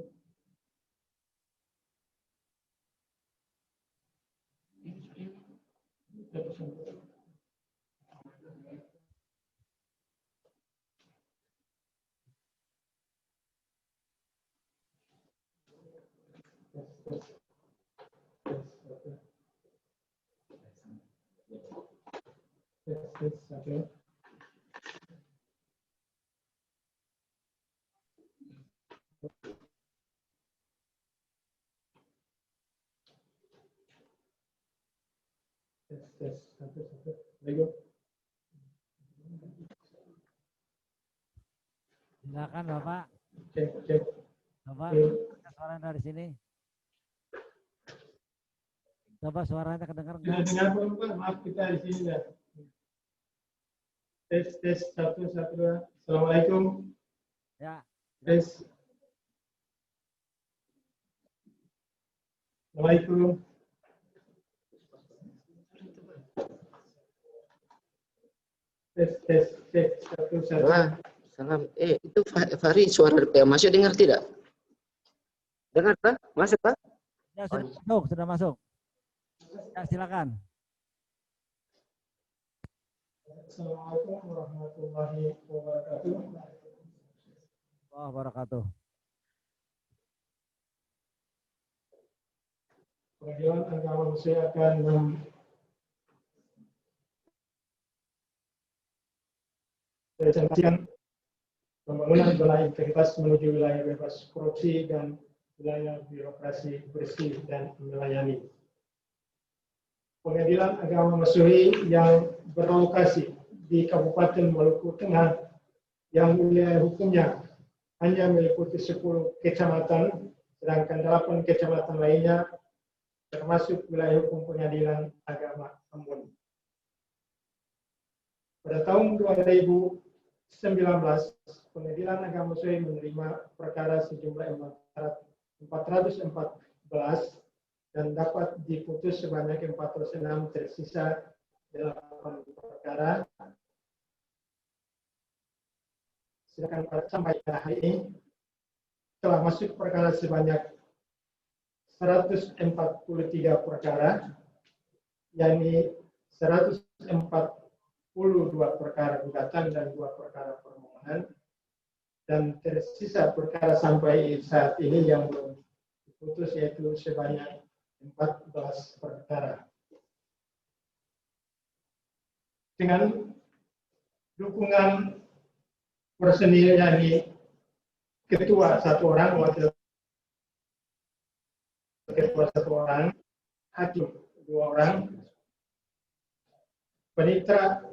Silakan Bapak. Cek. Bapak, suara dari sini. Coba suaranya kedengar Sudah dengar belum, Pak? Maaf, kita di sini dah. Tes 1 2. Assalamualaikum. Ya. Tes. Assalamualaikum. Tes cek 1. Salam. Itu Fahri, suara PA masuk dengar tidak? Dengar tak? Masuk tak? Ya, sudah masuk. Ya, silakan. Assalamualaikum warahmatullahi wabarakatuh. Wabarakatuh. Pengadilan Agama Muslim akan mempresentasikan pembangunan zona integritas menuju wilayah bebas korupsi dan wilayah birokrasi bersih dan melayani. Pengadilan Agama Mesuri yang berlokasi di Kabupaten Maluku Tengah yang wilayah hukumnya hanya meliputi 10 kecamatan, sedangkan 8 kecamatan lainnya termasuk wilayah hukum Pengadilan Agama Ambon. Pada tahun 2019, Pengadilan Agama Mesuri menerima perkara sejumlah 414 dan dapat diputus sebanyak 406, tersisa 8 perkara. Sedangkan sampai hari ini telah masuk perkara sebanyak 143 perkara, yakni 142 perkara gugatan dan 2 perkara permohonan, dan tersisa perkara sampai saat ini yang belum diputus yaitu sebanyak 14 perkara. Dengan dukungan personil yakni ketua 1 orang, wakil ketua 1 orang, hakim 2 orang, penitra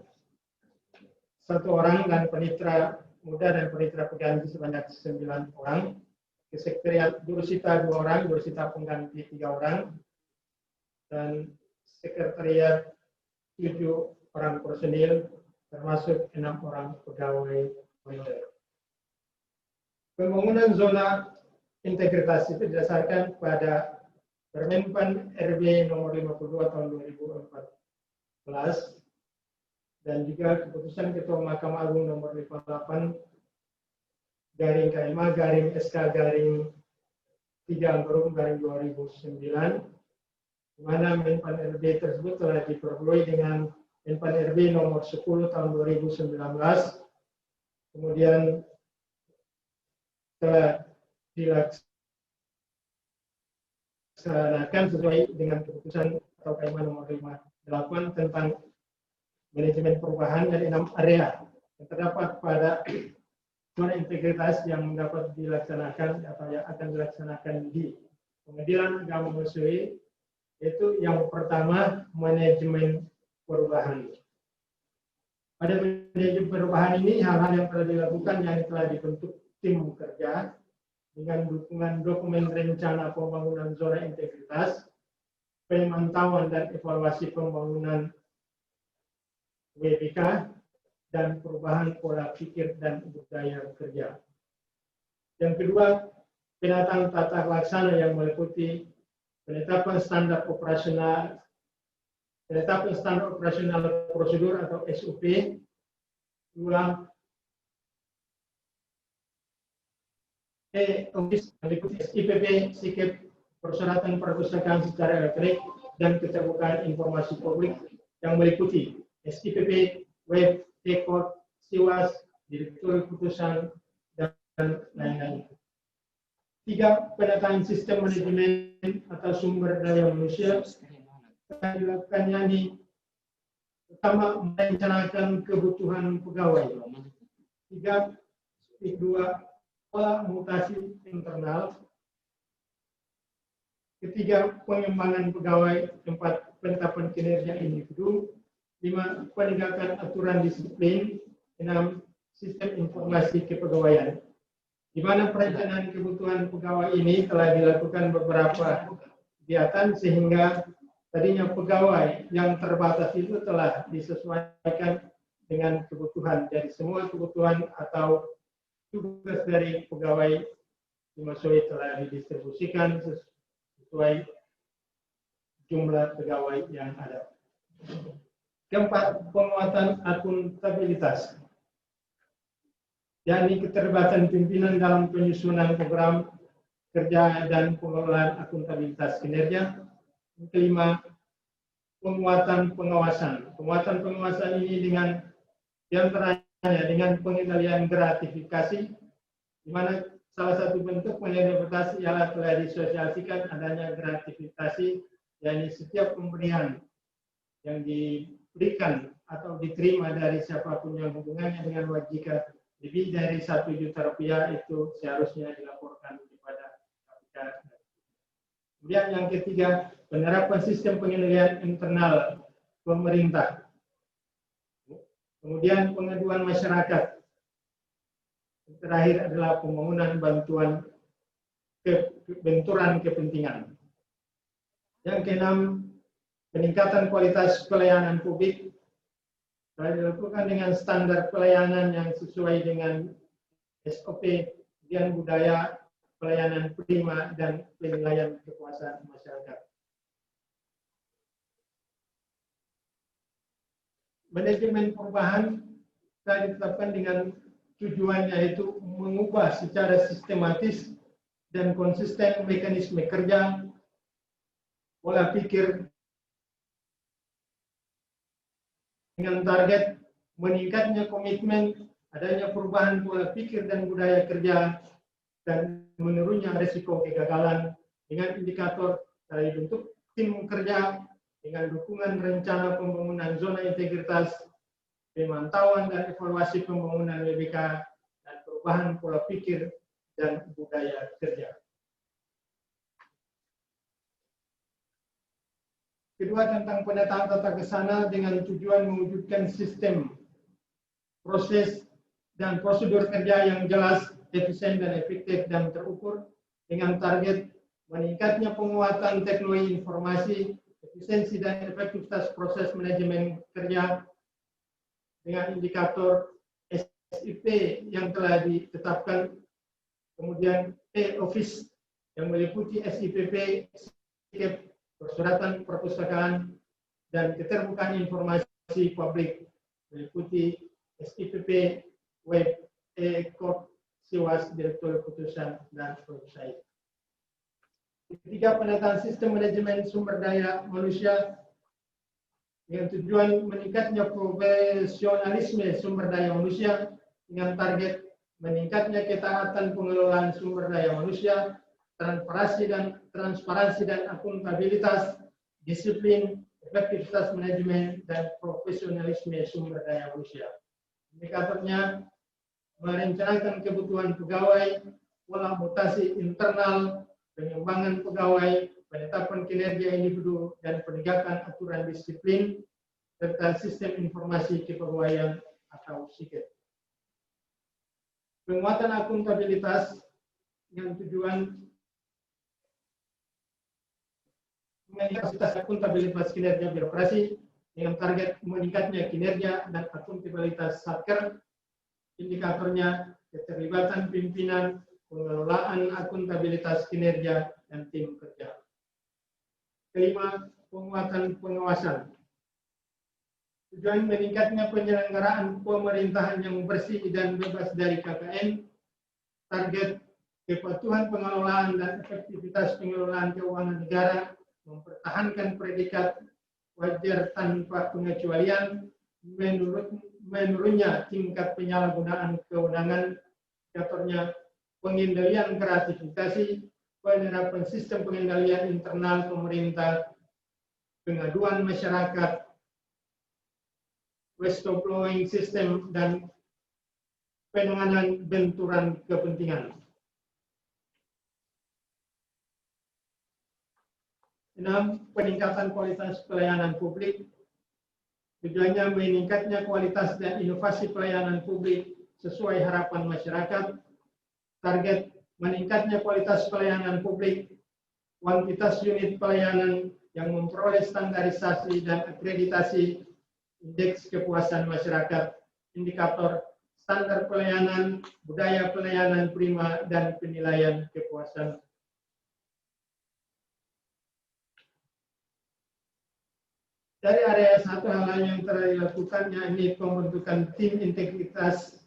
1 orang, dan penitra muda dan penitra pengganti sebanyak 9 orang, sekretariat jurusita 2 orang, jurusita pengganti 3 orang, dan sekretariat 7 orang personil, termasuk 6 orang pegawai honorer. Pembangunan zona integritas itu didasarkan pada Permenpan RB nomor 52 tahun 2014 dan juga keputusan Ketua Mahkamah Agung nomor 58 garing KMA garing SK garing 3/2009, di mana Menpan RB tersebut telah diperbarui dengan Menpan RB nomor 10 tahun 2019, kemudian telah dilaksanakan sesuai dengan keputusan atau KMA nomor 58 tentang manajemen perubahan dari 6 area yang terdapat pada zona integritas yang dapat dilaksanakan atau yang akan dilaksanakan di Pengadilan Agama Mesui, yaitu yang pertama manajemen perubahan. Pada manajemen perubahan ini hal-hal yang telah dilakukan yang telah dibentuk tim kerja dengan dukungan dokumen rencana pembangunan zona integritas, pemantauan dan evaluasi pembangunan WBK, dan perubahan pola pikir dan budaya kerja. Yang kedua, penataan tata laksana yang meliputi penetapan standar operasional prosedur atau SOP, dua, meliputi SIPP, sikap persyaratan perpustakaan secara elektronik dan keterbukaan informasi publik yang meliputi SIPP, web, e-code, siwas, direktur keputusan, dan lain-lain. Tiga, penataan sistem manajemen atau sumber daya manusia yang dilakukan yakni pertama merencanakan kebutuhan pegawai. Tiga, dua, pola mutasi internal. Ketiga, pengembangan pegawai. Empat, penetapan kinerja individu. 5. Penegakan aturan disiplin. 6. Sistem informasi kepegawaian. Di mana perencanaan kebutuhan pegawai ini telah dilakukan beberapa kegiatan sehingga tadinya pegawai yang terbatas itu telah disesuaikan dengan kebutuhan. Jadi semua kebutuhan atau tugas dari pegawai di Mesui telah didistribusikan sesuai jumlah pegawai yang ada. Keempat, penguatan akuntabilitas, yakni keterlibatan pimpinan dalam penyusunan program kerja dan pengelolaan akuntabilitas kinerja. Kelima, penguatan pengawasan. Penguatan pengawasan ini dengan diantaranya dengan pengendalian gratifikasi, di mana salah satu bentuk pengendalian ialah telah disosialisasikan adanya gratifikasi, yakni setiap pemberian yang diberikan atau diterima dari siapapun yang hubungannya dengan wajib lebih dari Rp1 juta itu seharusnya dilaporkan kepada KPK. Kemudian yang ketiga, penerapan sistem pengendalian internal pemerintah. Kemudian pengaduan masyarakat. Terakhir adalah pembangunan bantuan benturan kepentingan. Yang keenam, peningkatan kualitas pelayanan publik telah dilakukan dengan standar pelayanan yang sesuai dengan SOP, kemudian budaya pelayanan prima dan penilaian kepuasan masyarakat. manajemen perubahan telah ditetapkan dengan tujuannya yaitu mengubah secara sistematis dan konsisten mekanisme kerja, pola pikir dengan target meningkatnya komitmen, adanya perubahan pola pikir dan budaya kerja, dan menurunnya risiko kegagalan dengan indikator dari bentuk tim kerja dengan dukungan rencana pembangunan zona integritas, pemantauan dan evaluasi pembangunan WBK, dan perubahan pola pikir dan budaya kerja. Kedua, tentang penataan tata kelola dengan tujuan mewujudkan sistem, proses, dan prosedur kerja yang jelas, efisien dan efektif dan terukur dengan target meningkatnya penguatan teknologi informasi, efisiensi dan efektivitas proses manajemen kerja dengan indikator SIP yang telah ditetapkan, kemudian E-Office yang meliputi SIPP, persuratan perpustakaan, dan keterbukaan informasi publik meliputi SIPP, web, e-court, siwas, direktur keputusan, dan website. Ketiga, penataan sistem manajemen sumber daya manusia dengan tujuan meningkatnya profesionalisme sumber daya manusia dengan target meningkatnya ketaatan pengelolaan sumber daya manusia, transparansi dan akuntabilitas, disiplin, efektivitas manajemen, dan profesionalisme sumber daya manusia. Indikatornya merencanakan kebutuhan pegawai, pola mutasi internal, pengembangan pegawai, penetapan kinerja individu, dan penegakan aturan disiplin, serta sistem informasi kepegawaian atau SIKEP. Penguatan akuntabilitas dengan tujuan kapasitas akuntabilitas kinerja birokrasi dengan target meningkatnya kinerja dan akuntabilitas Satker. Indikatornya keterlibatan pimpinan, pengelolaan akuntabilitas kinerja, dan tim kerja. Kelima, penguatan pengawasan. Tujuan meningkatnya penyelenggaraan pemerintahan yang bersih dan bebas dari KKN. Target kepatuhan pengelolaan dan efektivitas pengelolaan keuangan negara, mempertahankan predikat wajar tanpa pengecualian, menurunnya tingkat penyalahgunaan kewenangan, indikatornya pengendalian gratifikasi, penerapan sistem pengendalian internal pemerintah, pengaduan masyarakat, whistleblowing system, dan penanganan benturan kepentingan. 6. Peningkatan kualitas pelayanan publik. Tujuannya meningkatnya kualitas dan inovasi pelayanan publik sesuai harapan masyarakat. Target meningkatnya kualitas pelayanan publik, kuantitas unit pelayanan yang memperoleh standarisasi dan akreditasi, indeks kepuasan masyarakat, indikator standar pelayanan, budaya pelayanan prima, dan penilaian kepuasan. Dari area satu hal yang telah dilakukan, yakni pembentukan tim integritas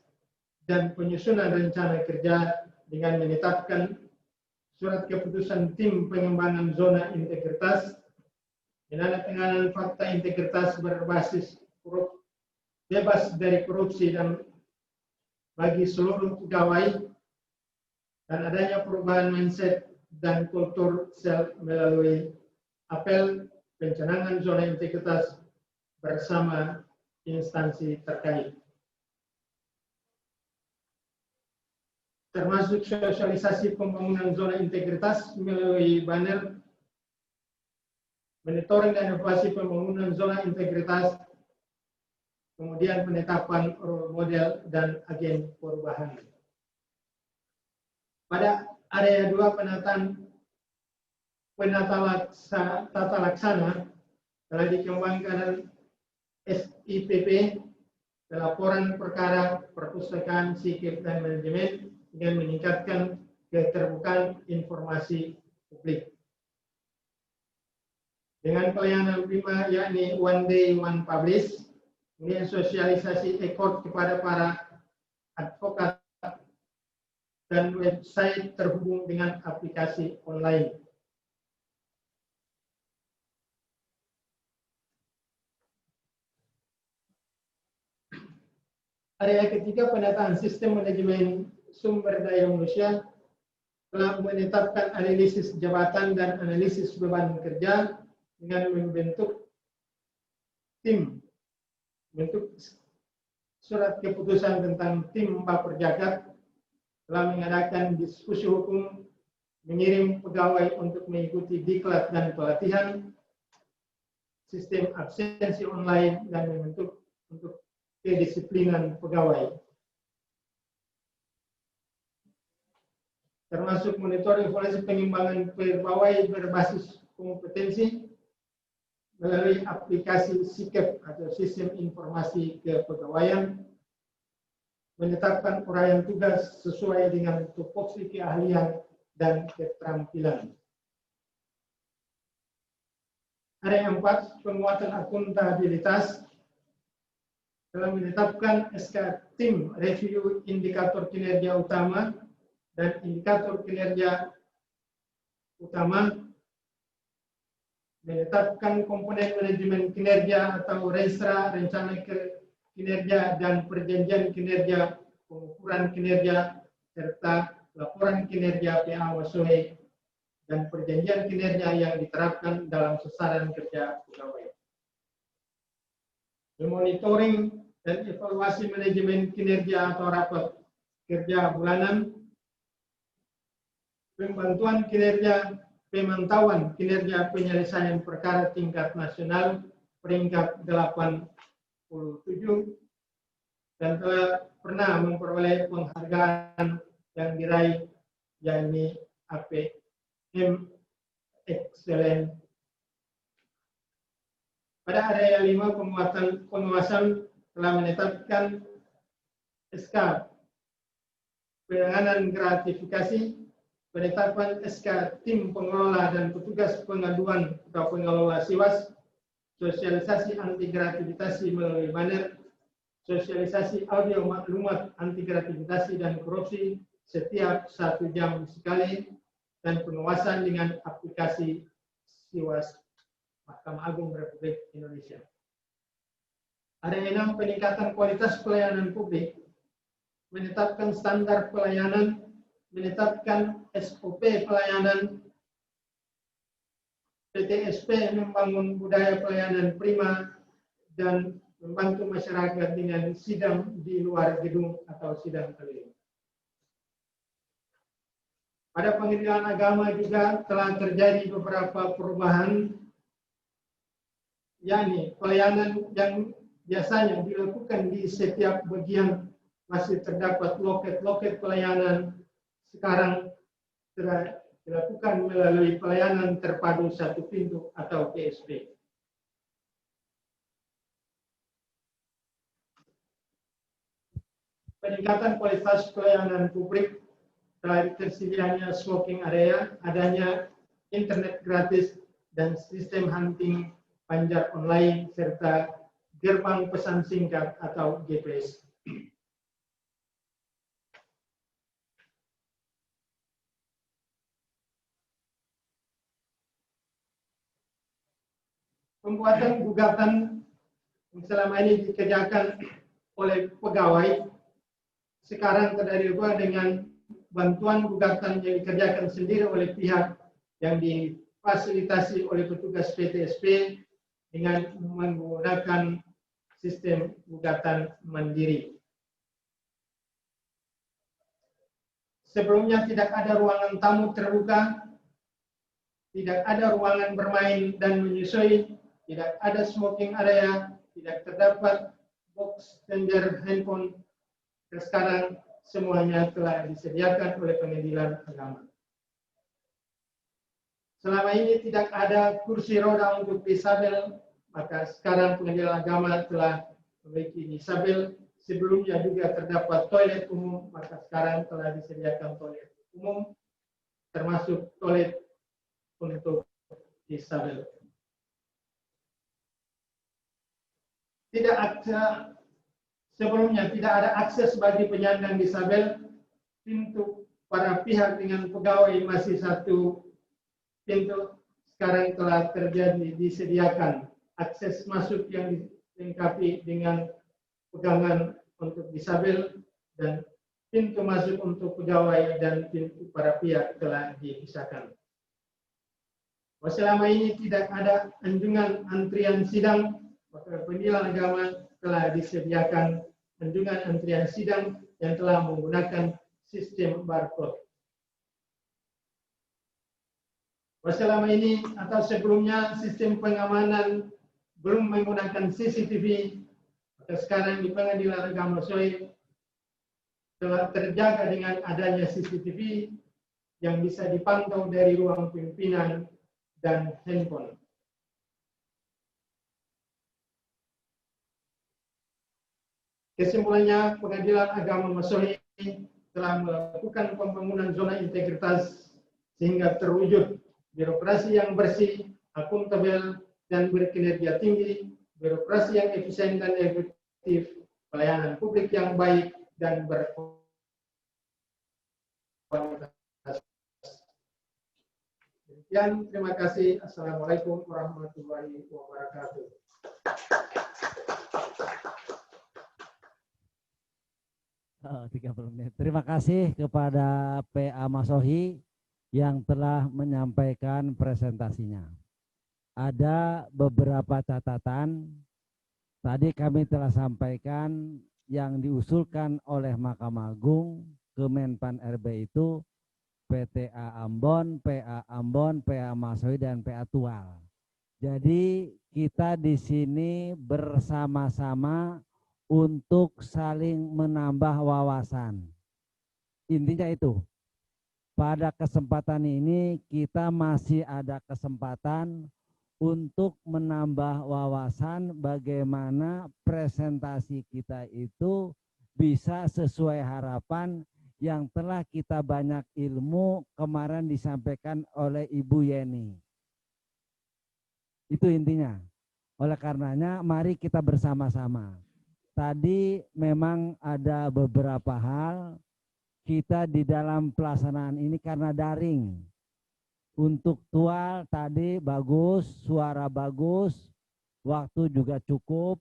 dan penyusunan rencana kerja dengan menetapkan surat keputusan tim pengembangan zona integritas, penandatanganan fakta integritas berbasis bebas dari korupsi dan bagi seluruh pegawai, dan adanya perubahan mindset dan kultur sel melalui apel pencanangan zona integritas bersama instansi terkait. Termasuk sosialisasi pembangunan zona integritas melalui banner, monitoring dan evaluasi pembangunan zona integritas, kemudian penetapan role model dan agen perubahan. Pada area 2 penataan tata laksana telah dikembangkan SIPP, pelaporan perkara, perpustakaan, SIKEP, dan manajemen dengan meningkatkan keterbukaan informasi publik. Dengan pelayanan prima yakni one day one publish, kemudian sosialisasi e-court kepada para advokat, dan website terhubung dengan aplikasi online. Area ketiga, penataan sistem manajemen sumber daya manusia, telah menetapkan analisis jabatan dan analisis beban kerja dengan membentuk tim, bentuk surat keputusan tentang tim baper jagat, telah mengadakan diskusi hukum, mengirim pegawai untuk mengikuti diklat dan pelatihan, sistem absensi online, dan membentuk untuk kedisiplinan pegawai. Termasuk monitor evaluasi pengembangan pegawai berbasis kompetensi melalui aplikasi SIKEP atau Sistem Informasi Kepegawaian, menetapkan uraian tugas sesuai dengan tupoksi keahlian dan keterampilan. Area 4, penguatan akuntabilitas, telah menetapkan SK tim review indikator kinerja utama dan indikator kinerja utama, menetapkan komponen manajemen kinerja atau RESRA, rencana kinerja dan perjanjian kinerja, pengukuran kinerja, serta laporan kinerja PA Wasohe dan perjanjian kinerja yang diterapkan dalam sasaran kerja pegawai. Monitoring dan evaluasi manajemen kinerja atau rapat kerja bulanan, pembantuan kinerja, pemantauan kinerja penyelesaian perkara tingkat nasional peringkat 87, dan telah pernah memperoleh penghargaan yang diraih, yakni APM Excellent. Pada area 5, penguasaan telah menetapkan SK penanganan gratifikasi, penetapan SK tim pengelola dan petugas pengaduan atau pengelola SIWAS, sosialisasi anti gratifikasi melalui banner, sosialisasi audio maklumat anti gratifikasi dan korupsi setiap 1 jam sekali, dan pengawasan dengan aplikasi SIWAS Mahkamah Agung Republik Indonesia. Area 6, peningkatan kualitas pelayanan publik, menetapkan standar pelayanan, menetapkan SOP pelayanan, PTSP membangun budaya pelayanan prima, dan membantu masyarakat dengan sidang di luar gedung atau sidang keliling. Pada pengadilan agama juga telah terjadi beberapa perubahan, yakni pelayanan yang biasanya dilakukan di setiap bagian masih terdapat loket-loket pelayanan, sekarang telah dilakukan melalui pelayanan terpadu satu pintu atau PSP. Peningkatan kualitas pelayanan publik, telah tersedianya smoking area, adanya internet gratis dan sistem hunting panjar online, serta gerbang pesan singkat atau GPS. Pembuatan gugatan yang selama ini dikerjakan oleh pegawai, sekarang telah diubah dengan bantuan gugatan yang dikerjakan sendiri oleh pihak yang difasilitasi oleh petugas PTSP dengan menggunakan sistem gugatan mandiri. Sebelumnya tidak ada ruangan tamu terbuka, tidak ada ruangan bermain dan menyusui, tidak ada smoking area, tidak terdapat box changer handphone. Sekarang semuanya telah disediakan oleh pengadilan agama. Selama ini tidak ada kursi roda untuk disabel, maka sekarang pengadilan agama telah memiliki disabel. Sebelumnya juga terdapat toilet umum, maka sekarang telah disediakan toilet umum, termasuk toilet untuk disabel. tidak ada sebelumnya tidak ada akses bagi penyandang disabel, pintu para pihak dengan pegawai masih satu pintu. Sekarang telah terjadi disediakan akses masuk yang dilengkapi dengan pegangan untuk disabel dan pintu masuk untuk pegawai dan pintu para pihak telah dipisahkan. Selama ini tidak ada anjungan antrian sidang, maka Pengadilan Agama telah disediakan anjungan antrian sidang yang telah menggunakan sistem barcode. Selama ini atau sebelumnya sistem pengamanan belum menggunakan CCTV, maka sekarang di Pengadilan Agama Soe telah terjaga dengan adanya CCTV yang bisa dipantau dari ruang pimpinan dan handphone. Kesimpulannya, Pengadilan Agama Masohi telah melakukan pembangunan zona integritas sehingga terwujud birokrasi yang bersih, akuntabel, dan berkinerja tinggi, birokrasi yang efisien dan efektif, pelayanan publik yang baik dan berkualitas. Demikian, terima kasih. Assalamualaikum warahmatullahi wabarakatuh. Oh, 30 menit. Terima kasih kepada PA Masohi yang telah menyampaikan presentasinya. Ada beberapa catatan. Tadi kami telah sampaikan yang diusulkan oleh Mahkamah Agung ke Menpan RB itu PTA Ambon, PA Masohi, dan PA Tual. Jadi kita di sini bersama-sama untuk saling menambah wawasan. Intinya itu. Pada kesempatan ini kita masih ada kesempatan untuk menambah wawasan bagaimana presentasi kita itu bisa sesuai harapan yang telah kita banyak ilmu kemarin disampaikan oleh Ibu Yeni. Itu intinya. Oleh karenanya mari kita bersama-sama. Tadi memang ada beberapa hal kita di dalam pelaksanaan ini karena daring. Untuk Tual tadi bagus, suara bagus, waktu juga cukup,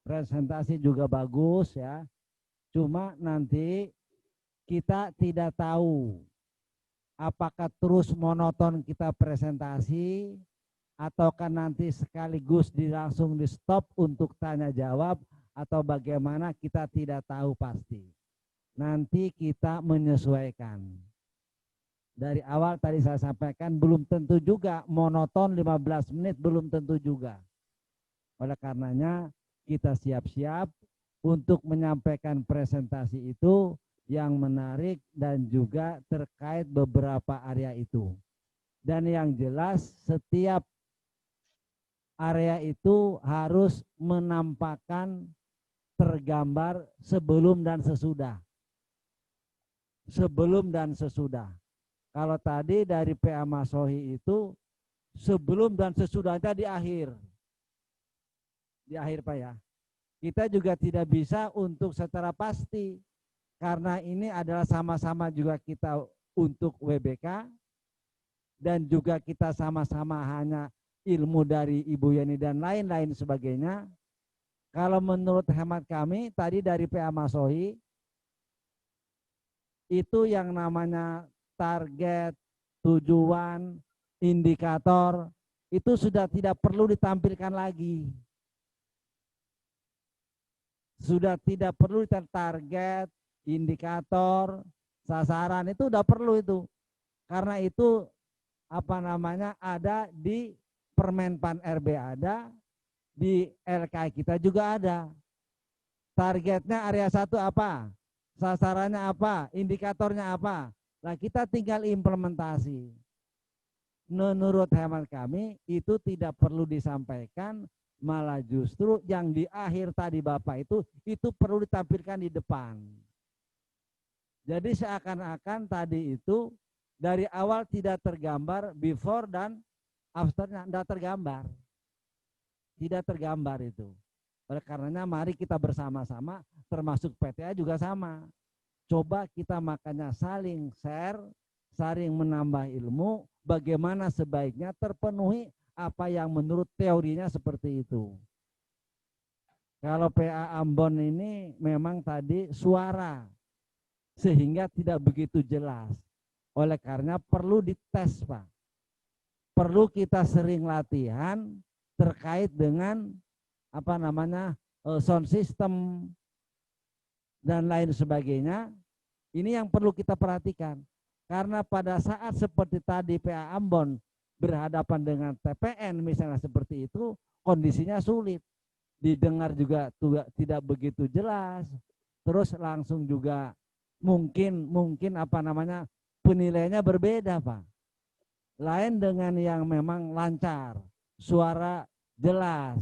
presentasi juga bagus ya. Cuma nanti kita tidak tahu apakah terus monoton kita presentasi ataukah nanti sekaligus langsung di stop untuk tanya jawab atau bagaimana kita tidak tahu pasti. Nanti kita menyesuaikan. Dari awal tadi saya sampaikan belum tentu juga monoton 15 menit belum tentu juga. Oleh karenanya kita siap-siap untuk menyampaikan presentasi itu yang menarik dan juga terkait beberapa area itu. Dan yang jelas setiap area itu harus menampakkan tergambar sebelum dan sesudah. Sebelum dan sesudah. Kalau tadi dari PA Masohi itu sebelum dan sesudahnya di akhir. Di akhir Pak ya. Kita juga tidak bisa untuk secara pasti. Karena ini adalah sama-sama juga kita untuk WBK. Dan juga kita sama-sama hanya ilmu dari Ibu Yeni dan lain-lain sebagainya. Kalau menurut hemat kami tadi dari PA Masohi itu yang namanya target, tujuan, indikator itu sudah tidak perlu ditampilkan lagi. Sudah tidak perlu target, indikator, sasaran itu udah perlu itu. Karena itu apa namanya ada di Permenpan RB ada, di LK kita juga ada. Targetnya area 1 apa? Sasarannya apa? Indikatornya apa? Nah kita tinggal implementasi. Menurut hemat kami itu tidak perlu disampaikan, malah justru yang di akhir tadi Bapak itu perlu ditampilkan di depan. Jadi seakan-akan tadi itu dari awal tidak tergambar before dan afternya, tidak tergambar. Tidak tergambar itu. Oleh karenanya mari kita bersama-sama, termasuk PTA juga sama. Coba kita makanya saling share, saling menambah ilmu, bagaimana sebaiknya terpenuhi apa yang menurut teorinya seperti itu. Kalau PA Ambon ini memang tadi suara, sehingga tidak begitu jelas. Oleh karena perlu dites, Pak. Perlu kita sering latihan terkait dengan sound system dan lain sebagainya. Ini yang perlu kita perhatikan. Karena pada saat seperti tadi PA Ambon berhadapan dengan TPN misalnya seperti itu, kondisinya sulit. Didengar juga tidak begitu jelas. Terus langsung juga mungkin penilaiannya berbeda, Pak. Lain dengan yang memang lancar, suara jelas,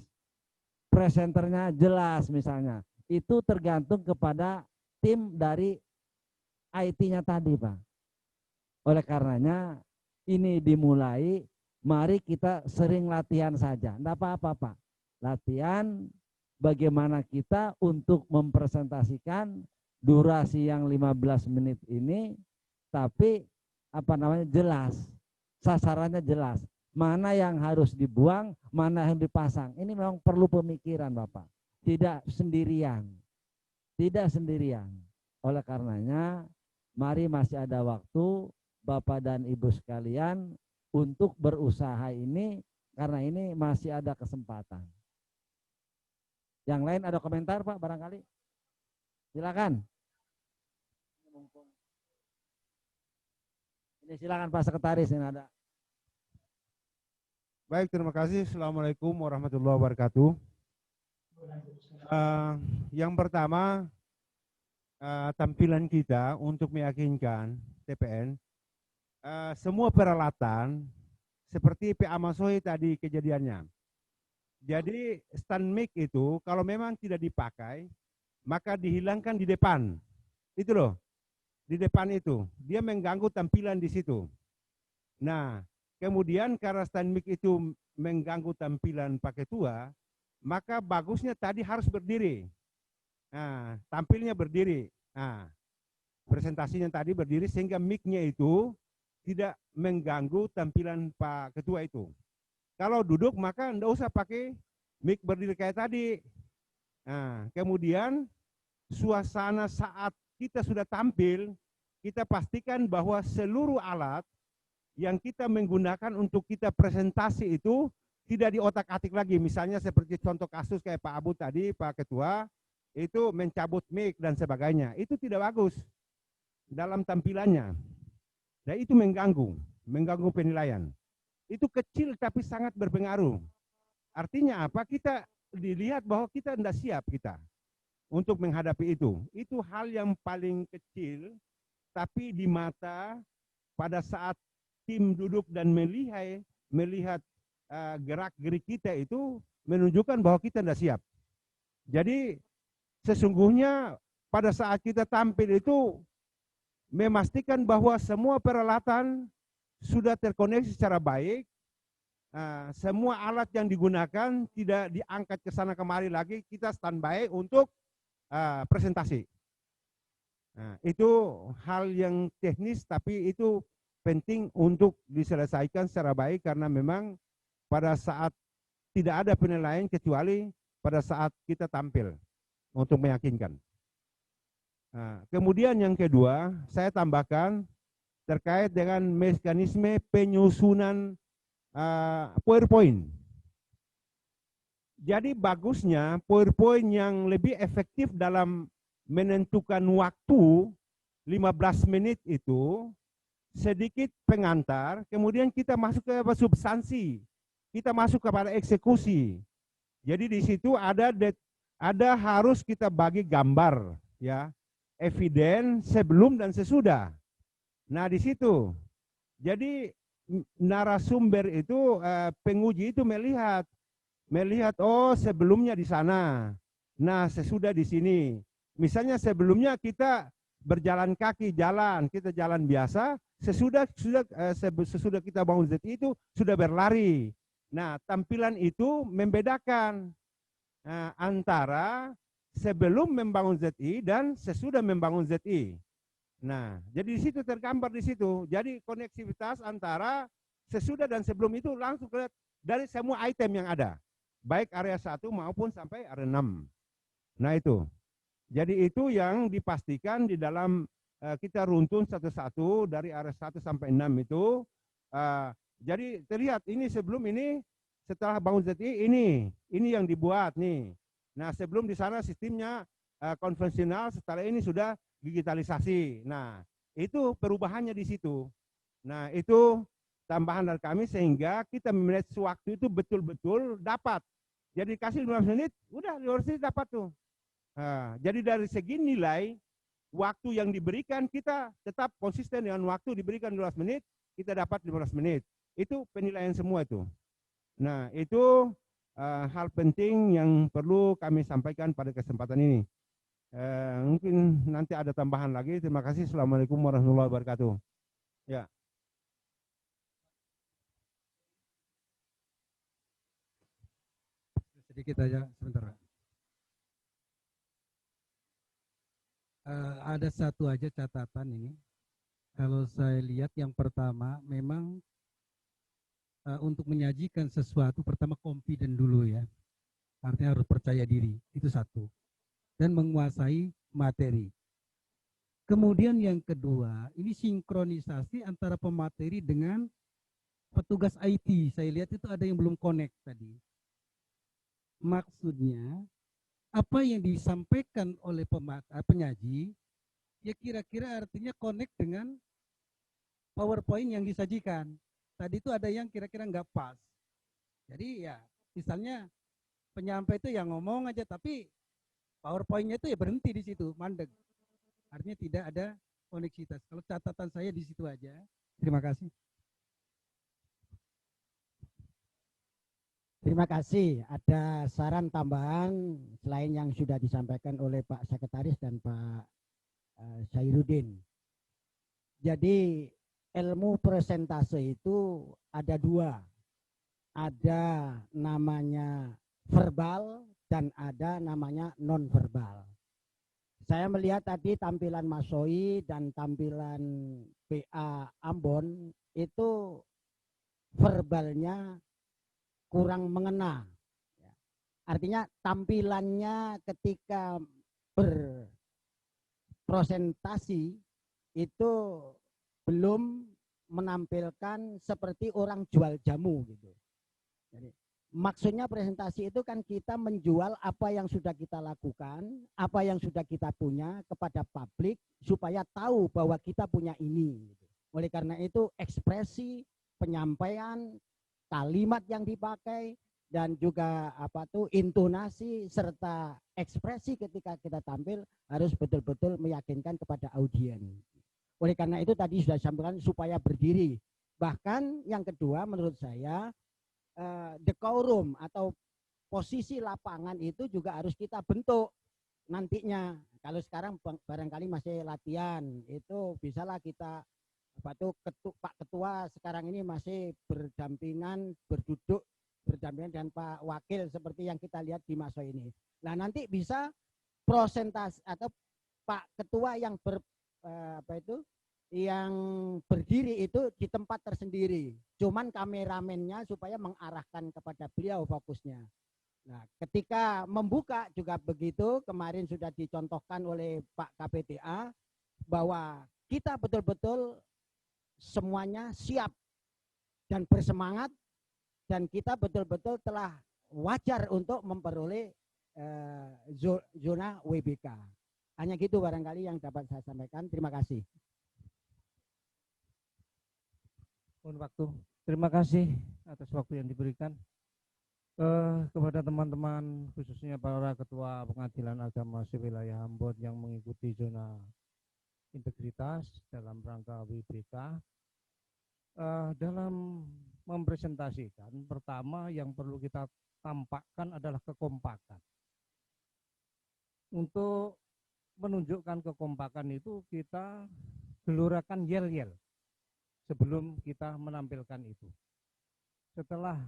presenternya jelas misalnya. Itu tergantung kepada tim dari IT-nya tadi, Pak. Oleh karenanya ini dimulai, mari kita sering latihan saja. Enggak apa-apa, Pak. Latihan bagaimana kita untuk mempresentasikan durasi yang 15 menit ini, tapi jelas, sasarannya jelas. Mana yang harus dibuang, mana yang dipasang. Ini memang perlu pemikiran, Bapak. Tidak sendirian. Tidak sendirian. Oleh karenanya, mari masih ada waktu, Bapak dan Ibu sekalian, untuk berusaha ini, karena ini masih ada kesempatan. Yang lain ada komentar, Pak, barangkali? Silakan. Ini silakan Pak Sekretaris, yang ada. Baik, terima kasih. Assalamualaikum warahmatullahi wabarakatuh. Yang pertama, tampilan kita untuk meyakinkan TPN, semua peralatan seperti PA Masohi tadi kejadiannya. Jadi stand mic itu kalau memang tidak dipakai, maka dihilangkan di depan. Itu loh, di depan itu. Dia mengganggu tampilan di situ. Nah, kemudian karena stand mic itu mengganggu tampilan Pak Ketua, maka bagusnya tadi harus berdiri. Nah, tampilnya berdiri. Nah, presentasinya tadi berdiri sehingga mic-nya itu tidak mengganggu tampilan Pak Ketua itu. Kalau duduk maka enggak usah pakai mic berdiri kayak tadi. Nah, kemudian suasana saat kita sudah tampil, kita pastikan bahwa seluruh alat yang kita menggunakan untuk kita presentasi itu tidak diotak-atik lagi. Misalnya seperti contoh kasus kayak Pak Abu tadi, Pak Ketua, itu mencabut mic dan sebagainya. Itu tidak bagus dalam tampilannya. Dan itu mengganggu penilaian. Itu kecil tapi sangat berpengaruh. Artinya apa? Kita dilihat bahwa kita tidak siap kita untuk menghadapi itu. Itu hal yang paling kecil, tapi di mata pada saat tim duduk dan melihat gerak-gerik kita itu menunjukkan bahwa kita tidak siap. Jadi sesungguhnya pada saat kita tampil itu memastikan bahwa semua peralatan sudah terkoneksi secara baik, semua alat yang digunakan tidak diangkat ke sana kemari lagi, kita standby untuk presentasi. Nah, itu hal yang teknis tapi itu penting untuk diselesaikan secara baik karena memang pada saat tidak ada penilaian kecuali pada saat kita tampil untuk meyakinkan. Nah, kemudian yang kedua, saya tambahkan terkait dengan mekanisme penyusunan PowerPoint. Jadi bagusnya PowerPoint yang lebih efektif dalam menentukan waktu 15 menit itu sedikit pengantar, kemudian kita masuk ke substansi, kita masuk kepada eksekusi. Jadi di situ ada harus kita bagi gambar, ya, eviden sebelum dan sesudah. Nah di situ, jadi narasumber itu penguji itu melihat oh sebelumnya di sana, nah sesudah di sini. Misalnya sebelumnya kita berjalan kaki kita jalan biasa, sesudah kita bangun zat itu sudah berlari. Nah tampilan itu membedakan. antara sebelum membangun ZI dan sesudah membangun ZI. Nah, jadi di situ tergambar di situ. Jadi koneksivitas antara sesudah dan sebelum itu langsung kelihatan dari semua item yang ada, baik area 1 maupun sampai area 6. Nah itu. Jadi itu yang dipastikan di dalam kita runtun satu-satu dari area 1 sampai 6 itu. Jadi terlihat ini sebelum ini, setelah bangun ZI ini yang dibuat nih. Nah sebelum di sana sistemnya konvensional, setelah ini sudah digitalisasi. Nah itu perubahannya di situ. Nah itu tambahan dari kami sehingga kita memanage waktu itu betul-betul dapat. Jadi kasih 15 menit, udah 15 menit dapat tuh. Nah, jadi dari segi nilai waktu yang diberikan kita tetap konsisten dengan waktu diberikan 12 menit, kita dapat 15 menit. Itu penilaian semua itu. Nah, itu hal penting yang perlu kami sampaikan pada kesempatan ini. Mungkin nanti ada tambahan lagi. Terima kasih. Assalamualaikum warahmatullahi wabarakatuh. Ya. Sedikit aja sebentar. Ada satu aja catatan ini. Kalau saya lihat yang pertama memang untuk menyajikan sesuatu pertama confident dulu ya. Artinya harus percaya diri, itu satu. Dan menguasai materi. Kemudian yang kedua, ini sinkronisasi antara pemateri dengan petugas IT. Saya lihat itu ada yang belum connect tadi. Maksudnya apa yang disampaikan oleh penyaji, ya kira-kira artinya connect dengan PowerPoint yang disajikan. Tadi itu ada yang kira-kira nggak pas. Jadi ya, misalnya penyampai itu yang ngomong aja, tapi PowerPoint-nya itu ya berhenti di situ, mandek. Artinya tidak ada koneksitas. Kalau catatan saya di situ aja. Terima kasih. Terima kasih. Ada saran tambahan selain yang sudah disampaikan oleh Pak Sekretaris dan Pak Syairuddin. Jadi ilmu presentase itu ada dua. Ada namanya verbal dan ada namanya non-verbal. Saya melihat tadi tampilan Mas Soi dan tampilan PA Ambon itu verbalnya kurang mengena. Artinya tampilannya ketika berpresentasi itu belum menampilkan seperti orang jual jamu gitu. Jadi, maksudnya presentasi itu kan kita menjual apa yang sudah kita lakukan, apa yang sudah kita punya kepada publik supaya tahu bahwa kita punya ini. Gitu. Oleh karena itu ekspresi, penyampaian, kalimat yang dipakai dan juga intonasi serta ekspresi ketika kita tampil harus betul-betul meyakinkan kepada audiens. Oleh karena itu tadi sudah disampaikan supaya berdiri. Bahkan yang kedua menurut saya decorum atau posisi lapangan itu juga harus kita bentuk nantinya. Kalau sekarang barangkali masih latihan, itu bisalah kita Pak Ketua sekarang ini masih berdampingan, berdampingan dengan Pak Wakil seperti yang kita lihat di Maso ini. Nah nanti bisa prosentase atau Pak Ketua yang yang berdiri itu di tempat tersendiri. Cuman kameramennya supaya mengarahkan kepada beliau fokusnya. Nah ketika membuka juga begitu, kemarin sudah dicontohkan oleh Pak KPTA bahwa kita betul-betul semuanya siap dan bersemangat dan kita betul-betul telah wajar untuk memperoleh zona WBK. Hanya gitu barangkali yang dapat saya sampaikan. Terima kasih. Waktu. Terima kasih atas waktu yang diberikan kepada teman-teman khususnya para ketua pengadilan agama sewilayah Ambon yang mengikuti zona integritas dalam rangka WBK. Dalam mempresentasikan, pertama yang perlu kita tampakkan adalah kekompakan. Untuk menunjukkan kekompakan itu kita gelurakan yel-yel sebelum kita menampilkan itu. Setelah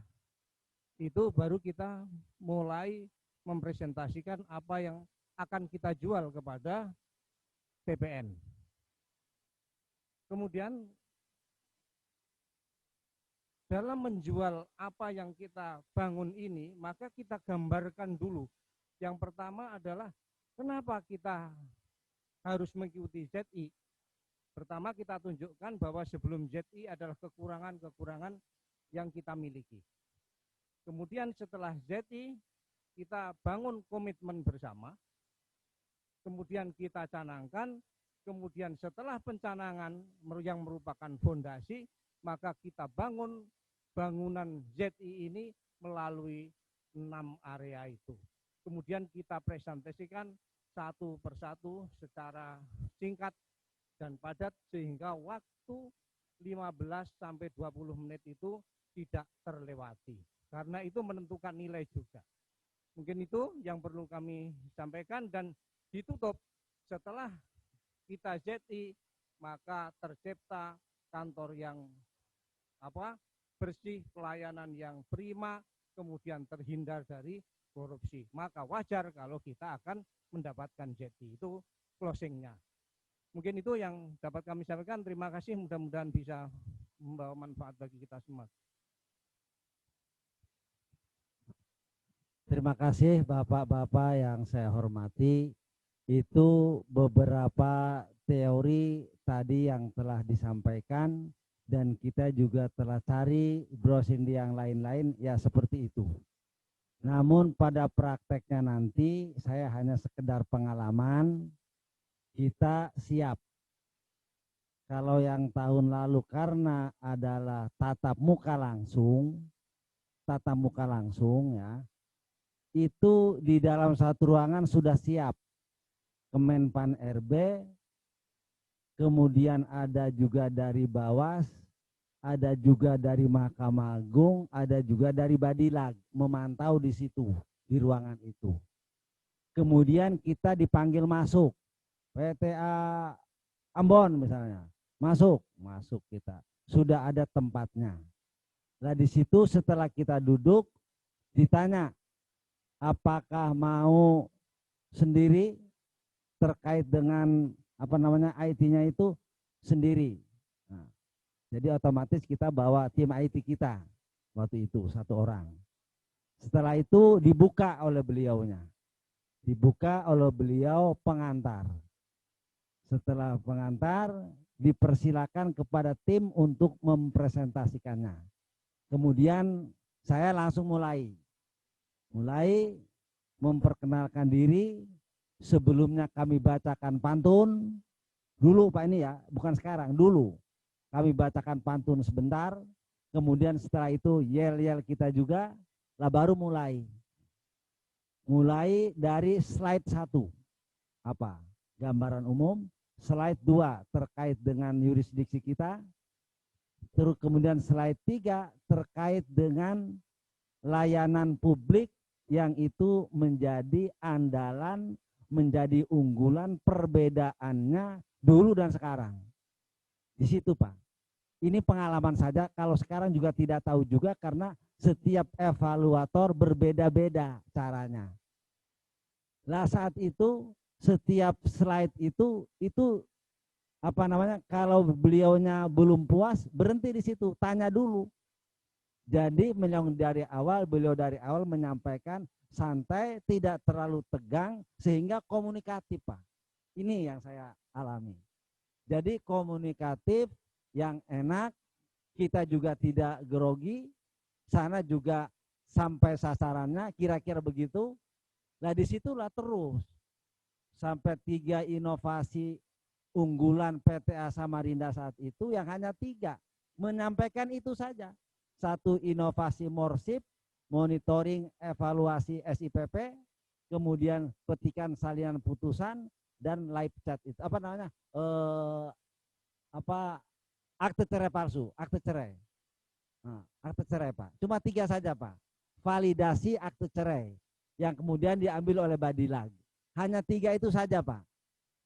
itu baru kita mulai mempresentasikan apa yang akan kita jual kepada TPN. Kemudian dalam menjual apa yang kita bangun ini, maka kita gambarkan dulu. Yang pertama adalah kenapa kita harus mengikuti ZI. Pertama kita tunjukkan bahwa sebelum ZI adalah kekurangan-kekurangan yang kita miliki. Kemudian setelah ZI, kita bangun komitmen bersama, kemudian kita canangkan, kemudian setelah pencanangan yang merupakan fondasi, maka kita bangun bangunan ZI ini melalui 6 area itu. Kemudian kita presentasikan satu persatu secara singkat dan padat sehingga waktu 15 sampai 20 menit itu tidak terlewati. Karena itu menentukan nilai juga. Mungkin itu yang perlu kami sampaikan dan ditutup setelah kita ZI maka tercipta kantor yang bersih, pelayanan yang prima, kemudian terhindar dari korupsi. Maka wajar kalau kita akan mendapatkan ZI. Itu closingnya. Mungkin itu yang dapat kami sampaikan. Terima kasih, mudah-mudahan bisa membawa manfaat bagi kita semua. Terima kasih Bapak-Bapak yang saya hormati. Itu beberapa teori tadi yang telah disampaikan dan kita juga telah cari browsing di yang lain-lain ya seperti itu. Namun pada prakteknya nanti saya hanya sekedar pengalaman. Kita siap. Kalau yang tahun lalu karena adalah tatap muka langsung ya, itu di dalam satu ruangan sudah siap. Kemenpan RB, kemudian ada juga dari Bawas, ada juga dari Mahkamah Agung, ada juga dari Badilag memantau di situ, di ruangan itu. Kemudian kita dipanggil masuk. PTA Ambon misalnya, masuk kita. Sudah ada tempatnya. Nah di situ setelah kita duduk, ditanya apakah mau sendiri terkait dengan IT-nya itu sendiri. Nah, jadi otomatis kita bawa tim IT kita waktu itu 1 orang. Setelah itu dibuka oleh beliaunya, pengantar. Setelah pengantar, dipersilakan kepada tim untuk mempresentasikannya. Kemudian saya langsung mulai memperkenalkan diri. Sebelumnya kami bacakan pantun. Dulu Pak ini ya, bukan sekarang, dulu. Kami bacakan pantun sebentar. Kemudian setelah itu yel-yel kita juga. Lah baru mulai. Mulai dari slide 1. Apa? Gambaran umum. Slide 2 terkait dengan yurisdiksi kita. Terus kemudian slide 3 terkait dengan layanan publik yang itu menjadi andalan, menjadi unggulan, perbedaannya dulu dan sekarang. Di situ Pak. Ini pengalaman saja, kalau sekarang juga tidak tahu juga karena setiap evaluator berbeda-beda caranya. Lah saat itu setiap slide itu kalau beliaunya belum puas berhenti di situ, tanya dulu. Jadi beliau dari awal menyampaikan santai, tidak terlalu tegang sehingga komunikatif Pak. Ini yang saya alami. Jadi komunikatif yang enak, kita juga tidak grogi, sana juga sampai sasarannya kira-kira begitu. Nah disitulah terus sampai 3 inovasi unggulan PTA Samarinda saat itu yang hanya 3 menyampaikan itu saja. 1 inovasi Morsip, monitoring evaluasi SIPP, kemudian petikan salinan putusan dan live chat itu akte cerai palsu, akte cerai. Nah, akte cerai Pak. Cuma 3 saja Pak. Validasi akte cerai yang kemudian diambil oleh Badilag. Hanya 3 itu saja Pak.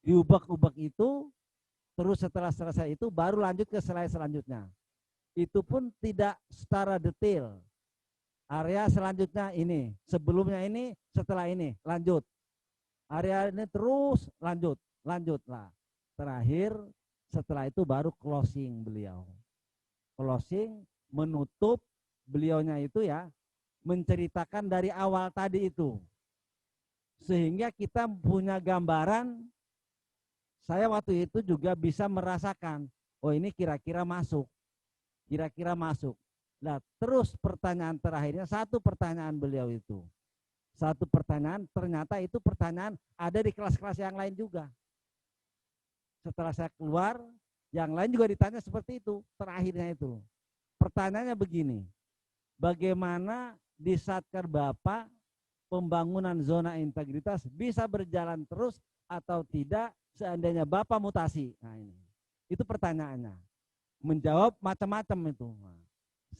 Diubek-ubek itu, terus setelah selesai itu baru lanjut ke slide selanjutnya. Itu pun tidak secara detail. Area selanjutnya ini, sebelumnya ini, setelah ini, lanjut. Area ini terus lanjut lah. Terakhir setelah itu baru closing beliau. Closing menutup beliaunya itu ya, menceritakan dari awal tadi itu. Sehingga kita punya gambaran, saya waktu itu juga bisa merasakan, oh ini kira-kira masuk. Kira-kira masuk. Nah, terus pertanyaan terakhirnya, satu pertanyaan beliau itu. Satu pertanyaan, ternyata itu pertanyaan ada di kelas-kelas yang lain juga. Setelah saya keluar, yang lain juga ditanya seperti itu, terakhirnya itu. Pertanyaannya begini, bagaimana di Satker Bapak pembangunan zona integritas bisa berjalan terus atau tidak seandainya Bapak mutasi? Nah ini, itu pertanyaannya. Menjawab macam-macam itu.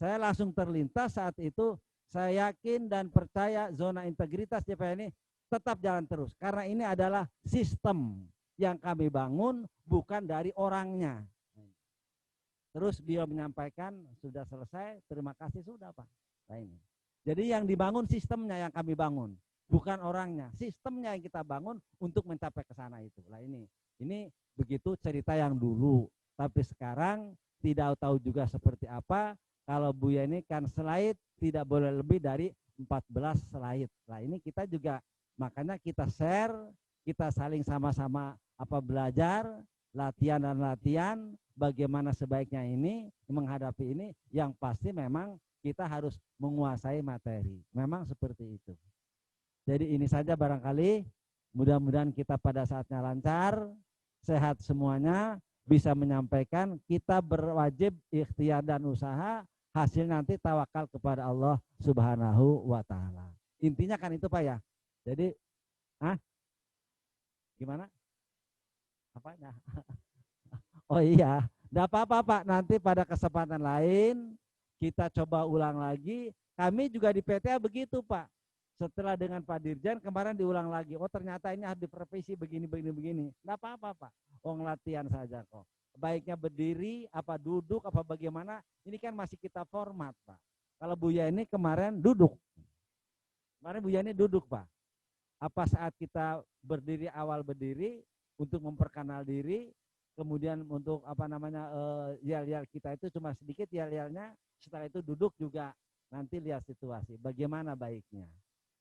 Saya langsung terlintas saat itu, saya yakin dan percaya zona integritas JPA ini tetap jalan terus. Karena ini adalah sistem yang kami bangun, bukan dari orangnya. Terus beliau menyampaikan, sudah selesai, terima kasih, sudah Pak. Nah ini. Jadi yang dibangun sistemnya yang kami bangun, bukan orangnya. Sistemnya yang kita bangun untuk mencapai ke sana itu. Nah ini begitu cerita yang dulu. Tapi sekarang tidak tahu juga seperti apa. Kalau Buya ini kan slide tidak boleh lebih dari 14 slide. Nah ini kita juga makanya kita share, kita saling sama-sama belajar, latihan dan latihan, bagaimana sebaiknya ini menghadapi ini. Yang pasti memang kita harus menguasai materi. Memang seperti itu. Jadi ini saja barangkali, mudah-mudahan kita pada saatnya lancar, sehat semuanya, bisa menyampaikan, kita berwajib ikhtiar dan usaha, hasil nanti tawakal kepada Allah Subhanahu wa Ta'ala. Intinya kan itu Pak ya. Jadi, gimana? Apanya? Oh iya, enggak apa-apa Pak, nanti pada kesempatan lain kita coba ulang lagi. Kami juga di PTA begitu Pak. Setelah dengan Pak Dirjen kemarin diulang lagi. Oh ternyata ini harus dipervisi begini. Enggak apa-apa Pak. Oh latihan saja kok. Baiknya berdiri, apa duduk, apa bagaimana. Ini kan masih kita format Pak. Kalau Buya ini kemarin duduk. Kemarin Buya ini duduk Pak. Apa saat kita berdiri, awal berdiri untuk memperkenal diri, kemudian untuk yel-yel kita itu cuma sedikit yel-yelnya, setelah itu duduk juga nanti lihat situasi bagaimana baiknya.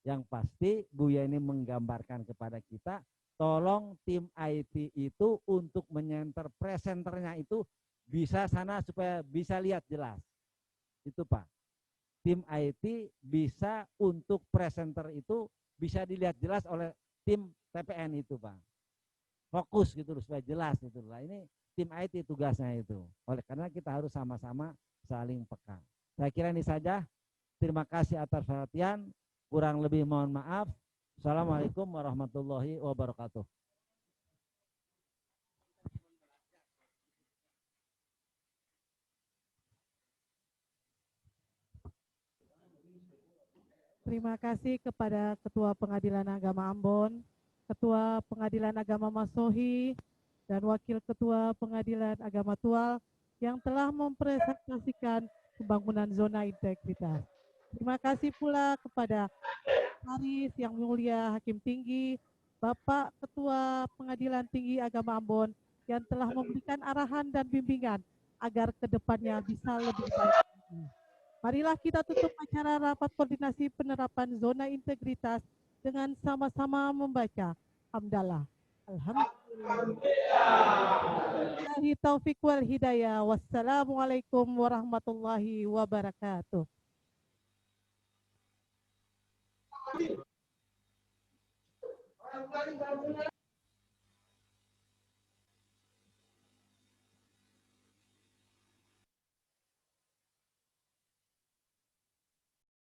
Yang pasti Buya ini menggambarkan kepada kita, tolong tim IT itu untuk menyenter presenternya itu bisa sana supaya bisa lihat jelas. Itu Pak. Tim IT bisa untuk presenter itu bisa dilihat jelas oleh tim TPN itu Pak. Fokus gitu loh supaya jelas gitu lah. Ini tim IT tugasnya itu. Oleh karena kita harus sama-sama saling peka. Saya kira ini saja. Terima kasih atas perhatian. Kurang lebih mohon maaf. Assalamualaikum warahmatullahi wabarakatuh. Terima kasih kepada Ketua Pengadilan Agama Ambon, Ketua Pengadilan Agama Masohi, dan Wakil Ketua Pengadilan Agama Tual yang telah mempresentasikan pembangunan zona integritas. Terima kasih pula kepada Haris Yang Mulia Hakim Tinggi, Bapak Ketua Pengadilan Tinggi Agama Ambon yang telah memberikan arahan dan bimbingan agar kedepannya bisa lebih baik lagi. Marilah kita tutup acara rapat koordinasi penerapan zona integritas dengan sama-sama membaca hamdalah. Alhamdulillah. Taufiq wal hidayah. Wassalamualaikum warahmatullahi wabarakatuh.